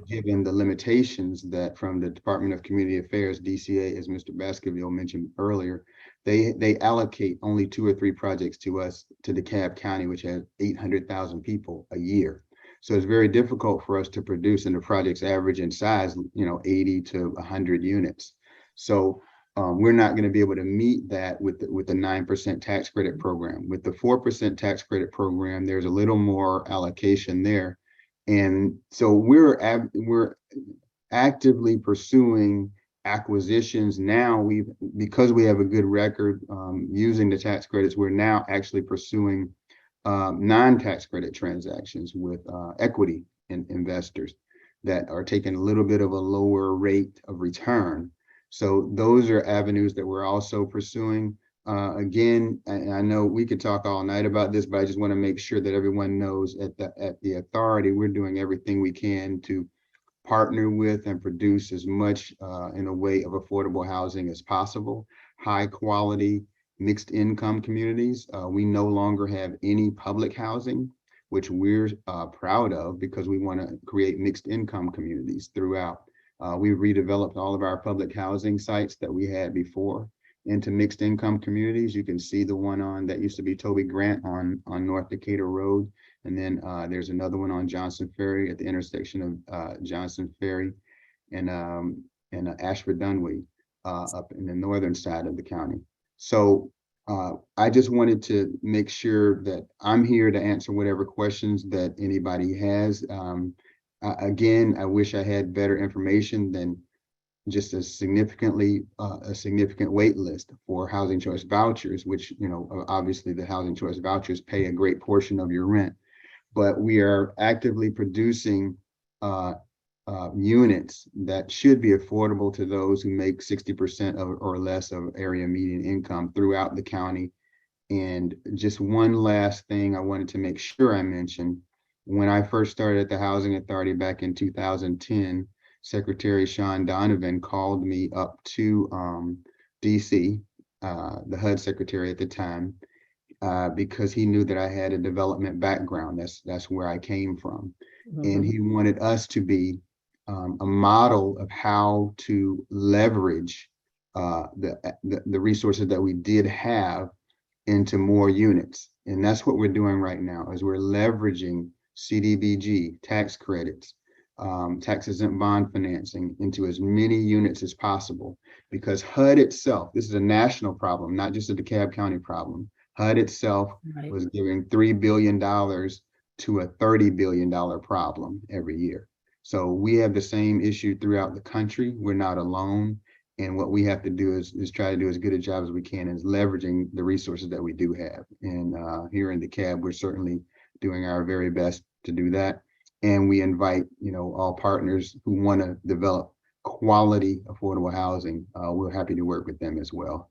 given the limitations that from the Department of Community Affairs, DCA, as Mr. Baskerville mentioned earlier, they allocate only 2 or 3 projects to us, to DeKalb County, which has 800,000 people a year. So it's very difficult for us to produce, and the projects average in size, 80 to 100 units. So we're not going to be able to meet that with the 9% tax credit program. With the 4% tax credit program, there's a little more allocation there. And so we're actively pursuing acquisitions now. Because we have a good record using the tax credits, we're now actually pursuing non-tax credit transactions with equity investors that are taking a little bit of a lower rate of return. So those are avenues that we're also pursuing. Again, I know we could talk all night about this, but I just want to make sure that everyone knows at the authority, we're doing everything we can to partner with and produce as much in a way of affordable housing as possible, high quality, mixed income communities. We no longer have any public housing, which we're proud of, because we want to create mixed income communities throughout. We've redeveloped all of our public housing sites that we had before into mixed income communities. You can see the one that used to be Toby Grant on North Decatur Road. And then there's another one on Johnson Ferry at the intersection of Johnson Ferry and Ashford Dunway up in the northern side of the county. So I just wanted to make sure that I'm here to answer whatever questions that anybody has. Again, I wish I had better information than just a significant wait list for housing choice vouchers, which, obviously the housing choice vouchers pay a great portion of your rent. But we are actively producing units that should be affordable to those who make 60% or less of area median income throughout the county. And just one last thing I wanted to make sure I mentioned. When I first started at the Housing Authority back in 2010, Secretary Sean Donovan called me up to DC, the HUD secretary at the time, because he knew that I had a development background. That's where I came from. And he wanted us to be a model of how to leverage the resources that we did have into more units. And that's what we're doing right now, is we're leveraging CDBG tax credits, tax exempt bond financing into as many units as possible, because HUD itself, this is a national problem, not just a DeKalb County problem. HUD itself was giving $3 billion to a $30 billion problem every year. So we have the same issue throughout the country. We're not alone. And what we have to do is try to do as good a job as we can is leveraging the resources that we do have. And here in DeKalb, we're certainly doing our very best to do that. And we invite, all partners who want to develop quality, affordable housing. We're happy to work with them as well.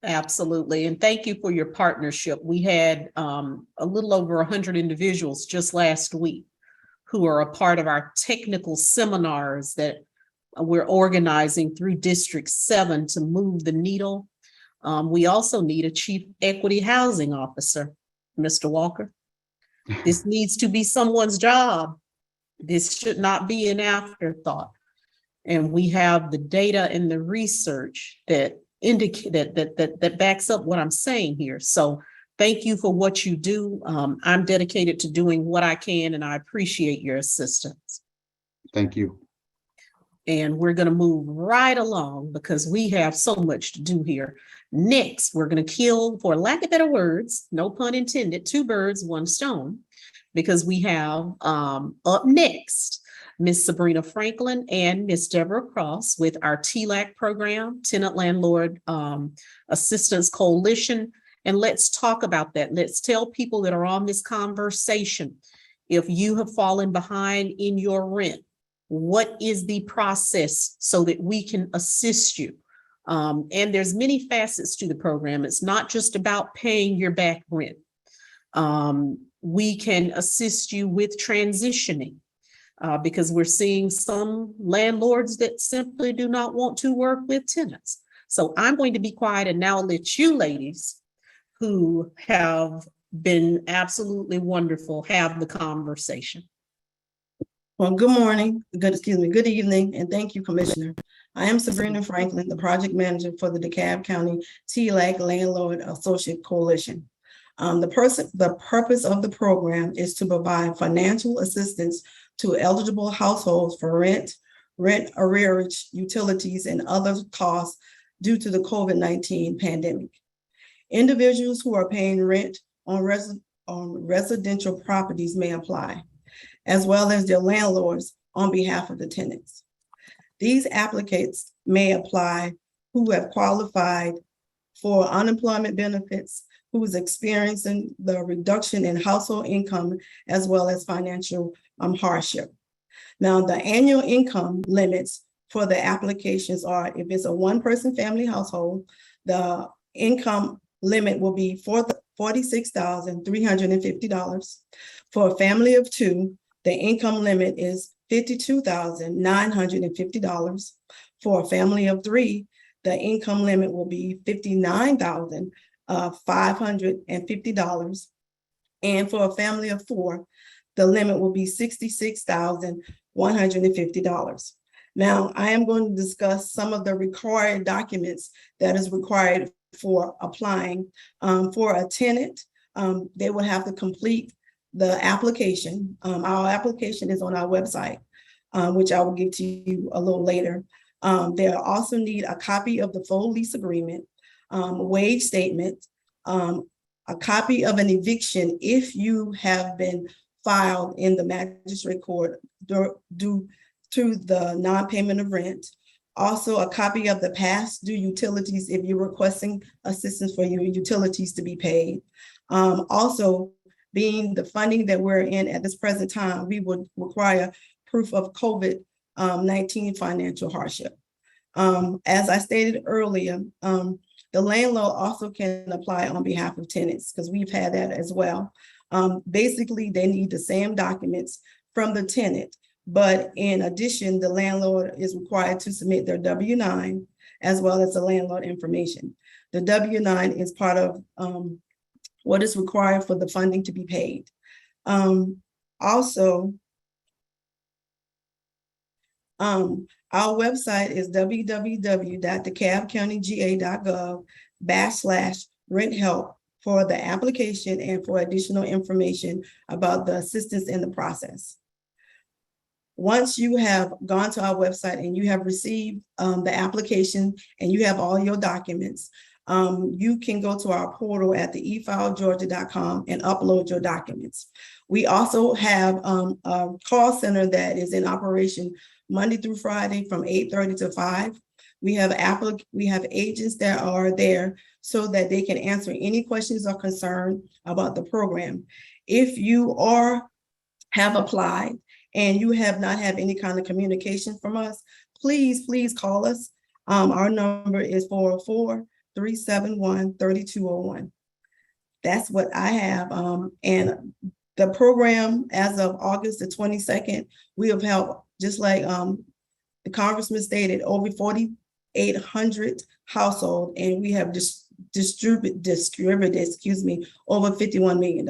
Absolutely. And thank you for your partnership. We had a little over 100 individuals just last week who are a part of our technical seminars that we're organizing through District 7 to move the needle. We also need a Chief Equity Housing Officer, Mr. Walker. This needs to be someone's job. This should not be an afterthought. And we have the data and the research that indicate that backs up what I'm saying here. So thank you for what you do. I'm dedicated to doing what I can, and I appreciate your assistance. Thank you. And we're going to move right along because we have so much to do here. Next, we're going to kill, for lack of better words, no pun intended, two birds, one stone, because we have up next, Ms. Sabrina Franklin and Ms. Deborah Cross with our TLAC program, Tenant Landlord Assistance Coalition. And let's talk about that. Let's tell people that are on this conversation, if you have fallen behind in your rent, what is the process so that we can assist you? And there's many facets to the program. It's not just about paying your back rent. We can assist you with transitioning because we're seeing some landlords that simply do not want to work with tenants. So I'm going to be quiet and now let you ladies who have been absolutely wonderful have the conversation. Well, good morning, good evening, and thank you, Commissioner. I am Sabrina Franklin, the project manager for the DeKalb County TLAC Landlord Associate Coalition. The purpose of the program is to provide financial assistance to eligible households for rent arrearage, utilities, and other costs due to the COVID-19 pandemic. Individuals who are paying rent on residential properties may apply, as well as their landlords on behalf of the tenants. These applicants may apply who have qualified for unemployment benefits, who is experiencing the reduction in household income, as well as financial hardship. Now, the annual income limits for the applications are, if it's a one-person family household, the income limit will be $46,350. For a family of two, the income limit is $52,950. For a family of three, the income limit will be $59,550. And for a family of four, the limit will be $66,150. Now, I am going to discuss some of the required documents that is required for applying. For a tenant, they will have to complete the application. Our application is on our website, which I will give to you a little later. They'll also need a copy of the full lease agreement, wage statement, a copy of an eviction if you have been filed in the magistrate court due to the non-payment of rent. Also, a copy of the past due utilities if you're requesting assistance for your utilities to be paid. Also, being the funding that we're in at this present time, we would require proof of COVID-19 financial hardship. As I stated earlier, the landlord also can apply on behalf of tenants because we've had that as well. Basically, they need the same documents from the tenant, but in addition, the landlord is required to submit their W-9 as well as the landlord information. The W-9 is part of what is required for the funding to be paid. Also, our website is www.dekalbcountyga.gov/rent help for the application and for additional information about the assistance in the process. Once you have gone to our website and you have received the application and you have all your documents, you can go to our portal at the efilegeorgia.com and upload your documents. We also have a call center that is in operation Monday through Friday from 8:30 to 5. We have agents that are there so that they can answer any questions or concern about the program. If you have applied and you have not had any kind of communication from us, please call us. Our number is 404-371-3201. That's what I have. And the program, as of August the 22nd, we have helped, just like the congressman stated, over 4,800 households, and we have distributed, over $51 million.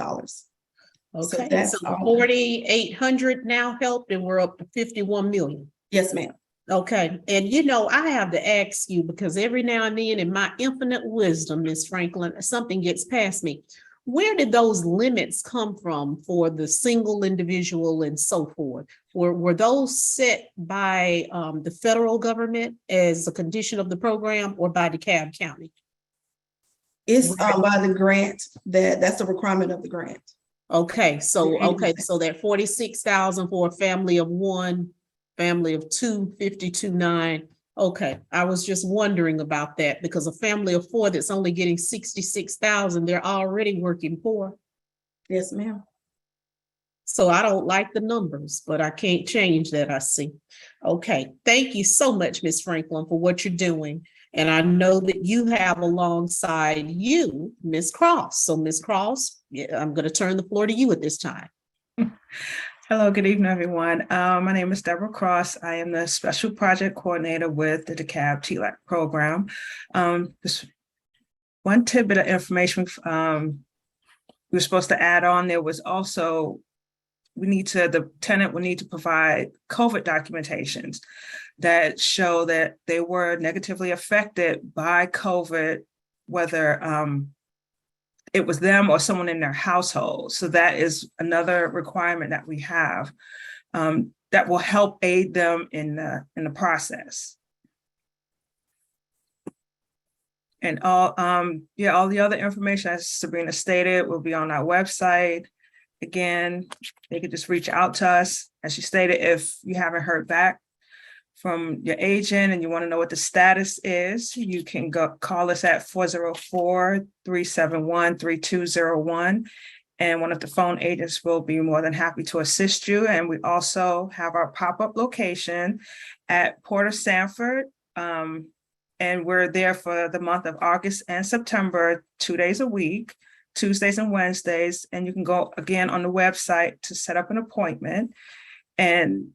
Okay, so 4,800 now helped, and we're up to 51 million. Yes, ma'am. Okay, and I have to ask you, because every now and then in my infinite wisdom, Ms. Franklin, something gets past me. Where did those limits come from for the single individual and so forth? Were those set by the federal government as a condition of the program or by DeKalb County? It's by the grant, that's the requirement of the grant. Okay, so that 46,000 for a family of one, family of two, 52,900. Okay, I was just wondering about that because a family of four that's only getting 66,000, they're already working poor. Yes, ma'am. So I don't like the numbers, but I can't change that, I see. Okay, thank you so much, Ms. Franklin, for what you're doing. And I know that you have alongside you, Ms. Cross. So Ms. Cross, I'm going to turn the floor to you at this time. Hello, good evening, everyone. My name is Deborah Cross. I am the Special Project Coordinator with the DeKalb TLAC program. This one tidbit of information we were supposed to add on there was also the tenant will need to provide COVID documentations that show that they were negatively affected by COVID, whether it was them or someone in their household. So that is another requirement that we have that will help aid them in the process. And all the other information, as Sabrina stated, will be on our website. Again, they could just reach out to us. As she stated, if you haven't heard back from your agent and you want to know what the status is, you can call us at 404-371-3201. And one of the phone agents will be more than happy to assist you. And we also have our pop-up location at Port of Sanford. And we're there for the month of August and September, 2 days a week, Tuesdays and Wednesdays. And you can go again on the website to set up an appointment. And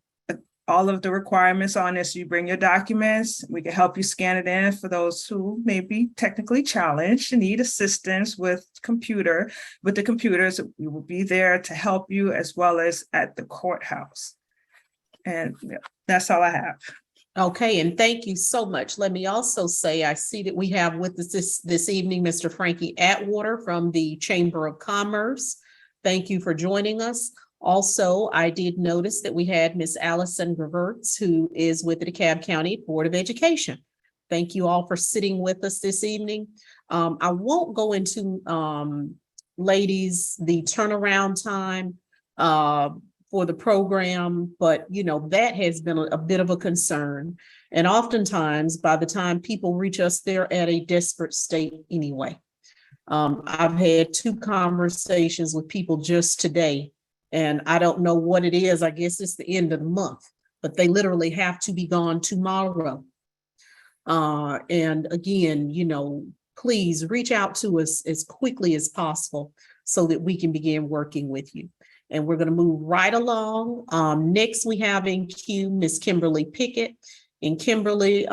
all of the requirements on this, you bring your documents, we can help you scan it in for those who may be technically challenged and need assistance with the computers. We will be there to help you as well as at the courthouse. And that's all I have. Okay, and thank you so much. Let me also say, I see that we have with us this evening, Mr. Frankie Atwater from the Chamber of Commerce. Thank you for joining us. Also, I did notice that we had Ms. Allison Graverts, who is with the DeKalb County Board of Education. Thank you all for sitting with us this evening. I won't go into, ladies, the turnaround time. for the program, but that has been a bit of a concern. And oftentimes, by the time people reach us, they're at a desperate state anyway. I've had 2 conversations with people just today, and I don't know what it is. I guess it's the end of the month, but they literally have to be gone tomorrow. And again, please reach out to us as quickly as possible so that we can begin working with you. And we're going to move right along. Next, we have in queue Ms. Kimberly Pickett. And Kimberly,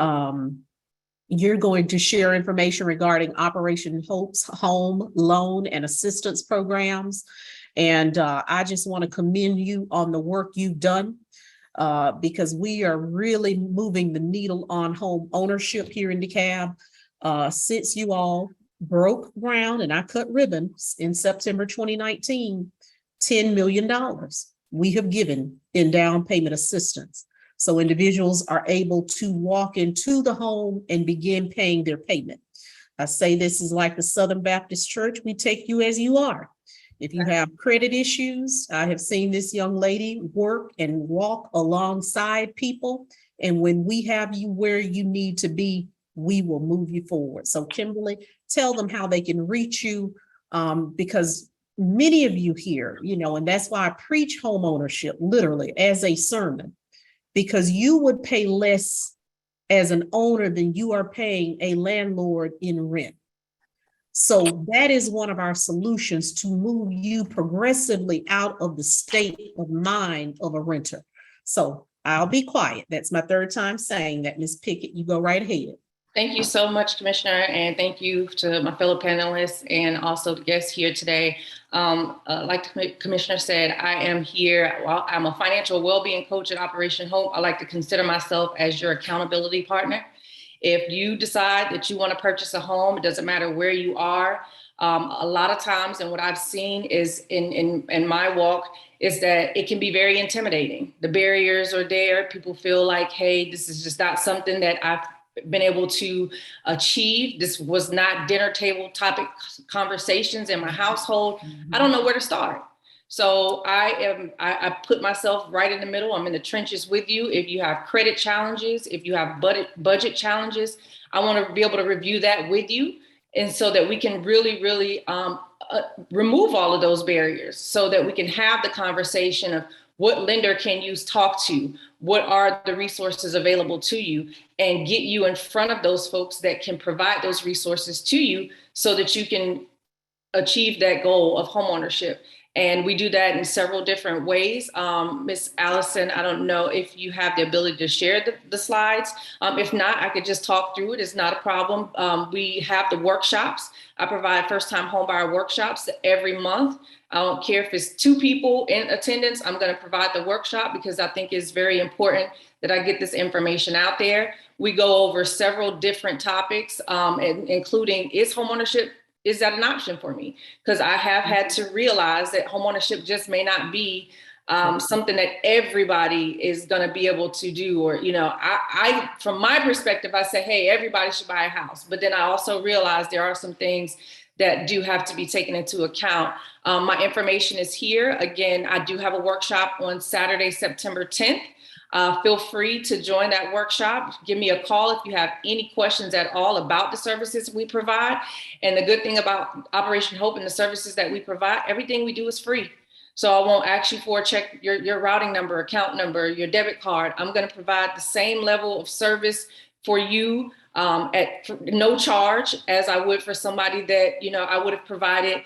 you're going to share information regarding Operation Hope's home loan and assistance programs. And I just want to commend you on the work you've done because we are really moving the needle on home ownership here in DeKalb. Since you all broke ground and I cut ribbons in September 2019, $10 million we have given in down payment assistance. So individuals are able to walk into the home and begin paying their payment. I say this is like the Southern Baptist Church. We take you as you are. If you have credit issues, I have seen this young lady work and walk alongside people. And when we have you where you need to be, we will move you forward. So Kimberly, tell them how they can reach you because many of you here, and that's why I preach home ownership literally as a sermon, because you would pay less as an owner than you are paying a landlord in rent. So that is one of our solutions to move you progressively out of the state of mind of a renter. So I'll be quiet. That's my 3rd time saying that. Ms. Pickett, you go right ahead. Thank you so much, Commissioner, and thank you to my fellow panelists and also the guests here today. Like the Commissioner said, I am here. I'm a financial well-being coach at Operation Hope. I like to consider myself as your accountability partner. If you decide that you want to purchase a home, it doesn't matter where you are. A lot of times, and what I've seen is in my walk, is that it can be very intimidating. The barriers are there. People feel like, hey, this is just not something that I've been able to achieve. This was not dinner table topic conversations in my household. I don't know where to start. So I put myself right in the middle. I'm in the trenches with you. If you have credit challenges, if you have budget challenges, I want to be able to review that with you. And so that we can really remove all of those barriers so that we can have the conversation of what lender can you talk to? What are the resources available to you? And get you in front of those folks that can provide those resources to you so that you can achieve that goal of homeownership. And we do that in several different ways. Ms. Allison, I don't know if you have the ability to share the slides. If not, I could just talk through it. It's not a problem. We have the workshops. I provide first-time homebuyer workshops every month. I don't care if it's 2 people in attendance, I'm going to provide the workshop because I think it's very important that I get this information out there. We go over several different topics, including is that an option for me? Because I have had to realize that homeownership just may not be something that everybody is going to be able to do. Or, I from my perspective, I say, hey, everybody should buy a house. But then I also realize there are some things that do have to be taken into account. My information is here. Again, I do have a workshop on Saturday, September 10th. Feel free to join that workshop. Give me a call if you have any questions at all about the services we provide. And the good thing about Operation Hope and the services that we provide, everything we do is free. So I won't ask you for your routing number, account number, your debit card. I'm going to provide the same level of service for you at no charge as I would for somebody that, I would have provided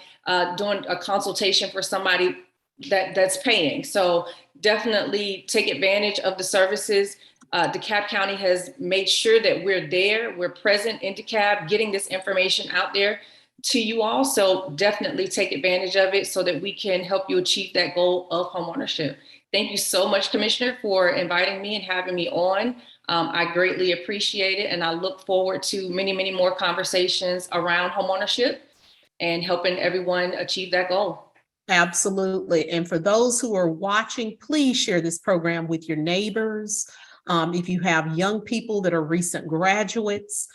doing a consultation for somebody that's paying. So definitely take advantage of the services. DeKalb County has made sure that we're there, we're present in DeKalb, getting this information out there to you all. So definitely take advantage of it so that we can help you achieve that goal of homeownership. Thank you so much, Commissioner, for inviting me and having me on. I greatly appreciate it. And I look forward to many, many more conversations around homeownership and helping everyone achieve that goal. Absolutely. And for those who are watching, please share this program with your neighbors. If you have young people that are recent graduates,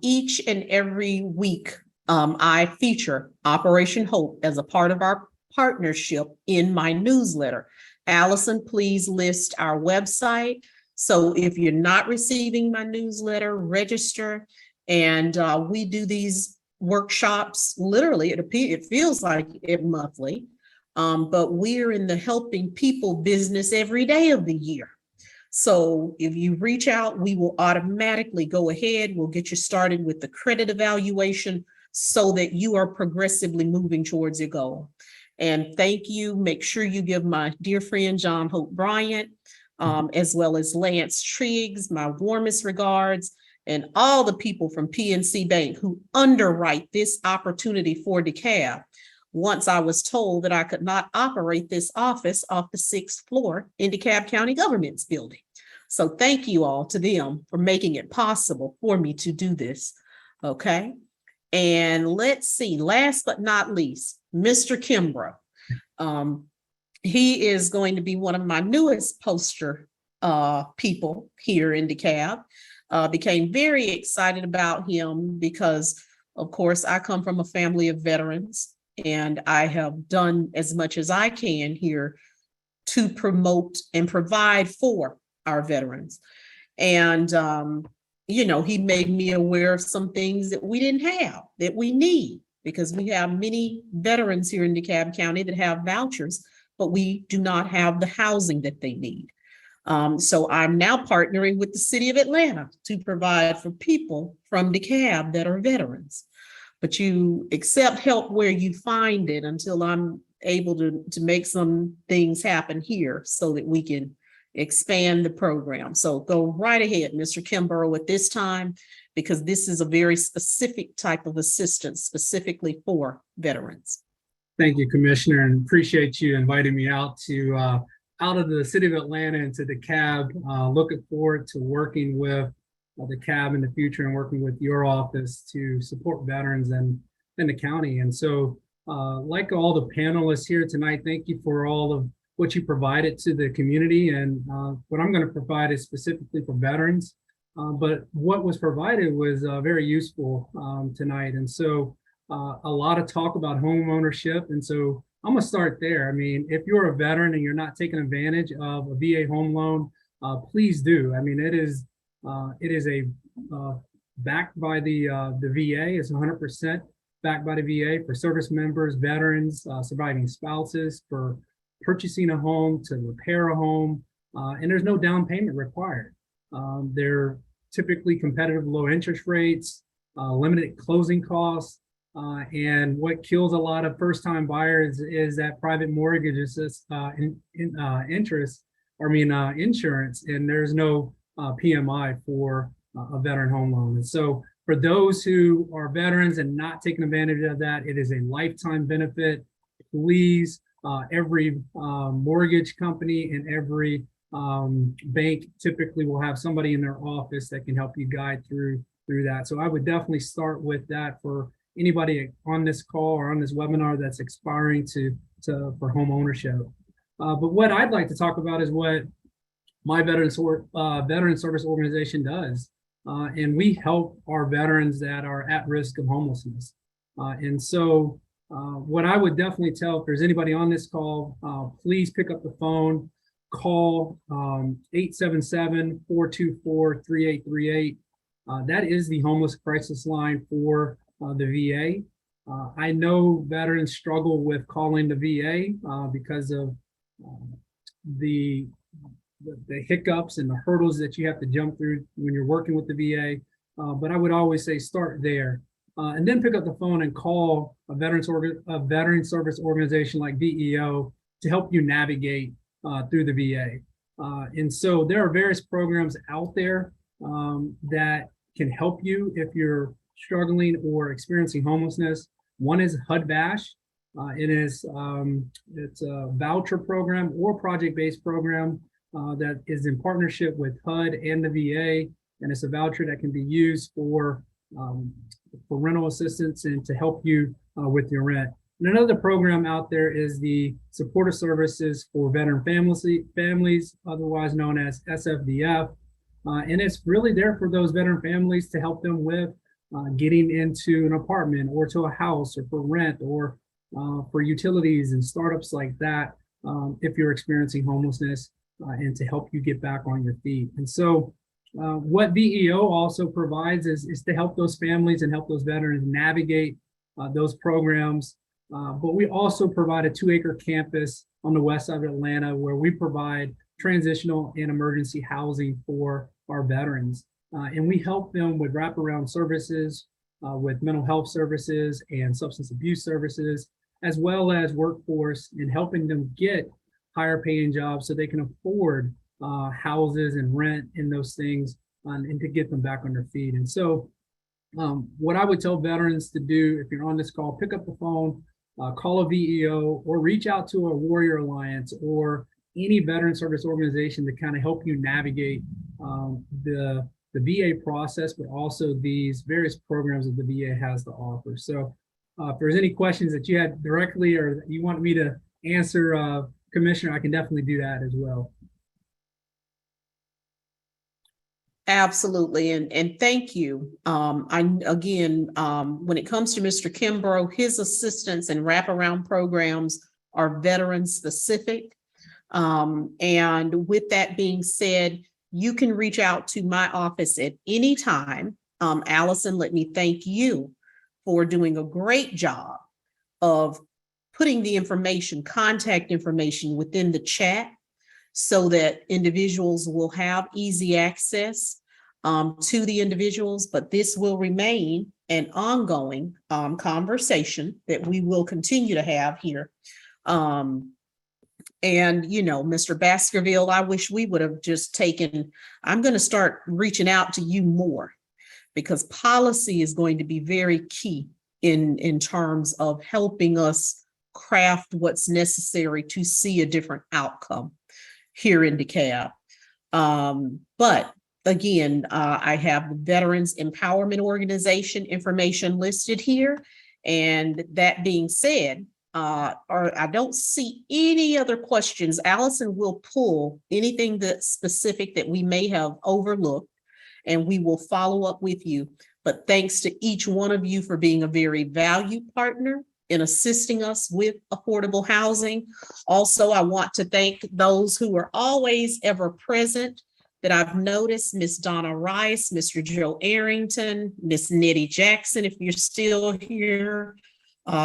each and every week, I feature Operation Hope as a part of our partnership in my newsletter. Allison, please list our website. So if you're not receiving my newsletter, register. And we do these workshops, literally, it feels like it monthly. But we're in the helping people business every day of the year. So if you reach out, we will automatically go ahead. We'll get you started with the credit evaluation so that you are progressively moving towards your goal. And thank you. Make sure you give my dear friend, John Hope Bryant, as well as Lance Triggs, my warmest regards, and all the people from PNC Bank who underwrite this opportunity for DeKalb. Once I was told that I could not operate this office off the 6th floor in DeKalb County Government's building. So thank you all to them for making it possible for me to do this. Okay. And let's see, last but not least, Mr. Kimbrough. He is going to be one of my newest poster people here in DeKalb. Became very excited about him because, of course, I come from a family of veterans. And I have done as much as I can here to promote and provide for our veterans. And, he made me aware of some things that we didn't have, that we need, because we have many veterans here in DeKalb County that have vouchers, but we do not have the housing that they need. So I'm now partnering with the city of Atlanta to provide for people from DeKalb that are veterans. But you accept help where you find it until I'm able to make some things happen here so that we can expand the program. So go right ahead, Mr. Kimbrough, at this time, because this is a very specific type of assistance specifically for veterans. Thank you, Commissioner, and appreciate you inviting me out of the city of Atlanta into DeKalb. Looking forward to working with DeKalb in the future and working with your office to support veterans in the county. And so, like all the panelists here tonight, thank you for all of what you provided to the community. And what I'm going to provide is specifically for veterans. But what was provided was very useful tonight. And so a lot of talk about home ownership. And so I'm going to start there. I mean, if you're a veteran and you're not taking advantage of a VA home loan, please do. I mean, it is backed by the VA. It's 100% backed by the VA for service members, veterans, surviving spouses, for purchasing a home, to repair a home, and there's no down payment required. They're typically competitive low interest rates, limited closing costs, and what kills a lot of first-time buyers is that private mortgages insurance, and there's no PMI for a veteran home loan. And so for those who are veterans and not taking advantage of that, it is a lifetime benefit. Please, every mortgage company and every bank typically will have somebody in their office that can help you guide through that. So I would definitely start with that for anybody on this call or on this webinar that's aspiring for home ownership. But what I'd like to talk about is what my veteran service organization does. And we help our veterans that are at risk of homelessness. And so what I would definitely tell, if there's anybody on this call, please pick up the phone, call 877-424-3838. That is the homeless crisis line for the VA. I know veterans struggle with calling the VA because of the hiccups and the hurdles that you have to jump through when you're working with the VA. But I would always say start there. And then pick up the phone and call a veteran service organization like VEO to help you navigate through the VA. And so there are various programs out there that can help you if you're struggling or experiencing homelessness. One is HUD-VASH. It's a voucher program or project-based program that is in partnership with HUD and the VA, and it's a voucher that can be used for rental assistance and to help you with your rent. And another program out there is the supportive services for veteran families, otherwise known as SFDF. And it's really there for those veteran families to help them with getting into an apartment or to a house or for rent or for utilities and startups like that if you're experiencing homelessness and to help you get back on your feet. And so what VEO also provides is to help those families and help those veterans navigate those programs. But we also provide a 2-acre campus on the west side of Atlanta where we provide transitional and emergency housing for our veterans. And we help them with wraparound services, with mental health services and substance abuse services, as well as workforce, and helping them get higher paying jobs so they can afford houses and rent and those things, and to get them back on their feet. And so what I would tell veterans to do, if you're on this call, pick up the phone, call a VEO, or reach out to a Warrior Alliance or any veteran service organization to kind of help you navigate the VA process, but also these various programs that the VA has to offer. So if there's any questions that you had directly or that you want me to answer, Commissioner, I can definitely do that as well. Absolutely. And thank you. When it comes to Mr. Kimbrough, his assistance and wraparound programs are veteran specific. And with that being said, you can reach out to my office at any time. Allison, let me thank you for doing a great job of putting the information, contact information within the chat so that individuals will have easy access to the individuals, but this will remain an ongoing conversation that we will continue to have here. And, you know, Mr. Baskerville, I wish we would have just taken, I'm going to start reaching out to you more because policy is going to be very key in terms of helping us craft what's necessary to see a different outcome here in DeKalb. But again, I have the Veterans Empowerment Organization information listed here. And that being said, I don't see any other questions. Allison will pull anything that's specific that we may have overlooked, and we will follow up with you. But thanks to each one of you for being a very valued partner in assisting us with affordable housing. Also, I want to thank those who are always ever present that I've noticed, Miss Donna Rice, Mr. Joe Arrington, Miss Nettie Jackson, if you're still here,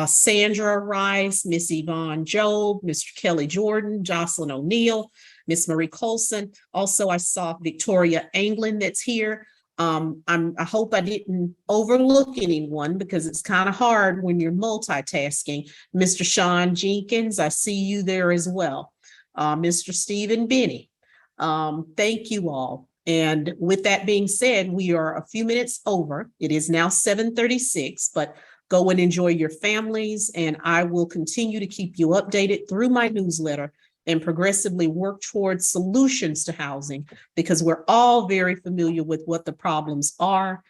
Sandra Rice, Miss Yvonne Job, Mr. Kelly Jordan, Jocelyn O'Neill, Miss Marie Colson. Also, I saw Victoria Anglin that's here. I hope I didn't overlook anyone because it's kind of hard when you're multitasking. Mr. Sean Jenkins, I see you there as well. Mr. Stephen Benny, thank you all. And with that being said, we are a few minutes over. It is now 7:36, but go and enjoy your families, and I will continue to keep you updated through my newsletter and progressively work towards solutions to housing, because we're all very familiar with what the problems are.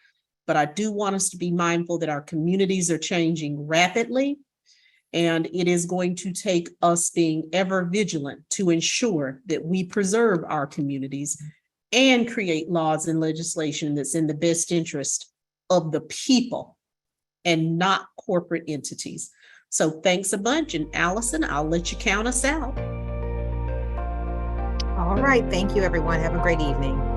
But I do want us to be mindful that our communities are changing rapidly, and it is going to take us being ever vigilant to ensure that we preserve our communities and create laws and legislation that's in the best interest of the people and not corporate entities. So thanks a bunch. And Allison, I'll let you count us out. All right. Thank you, everyone. Have a great evening.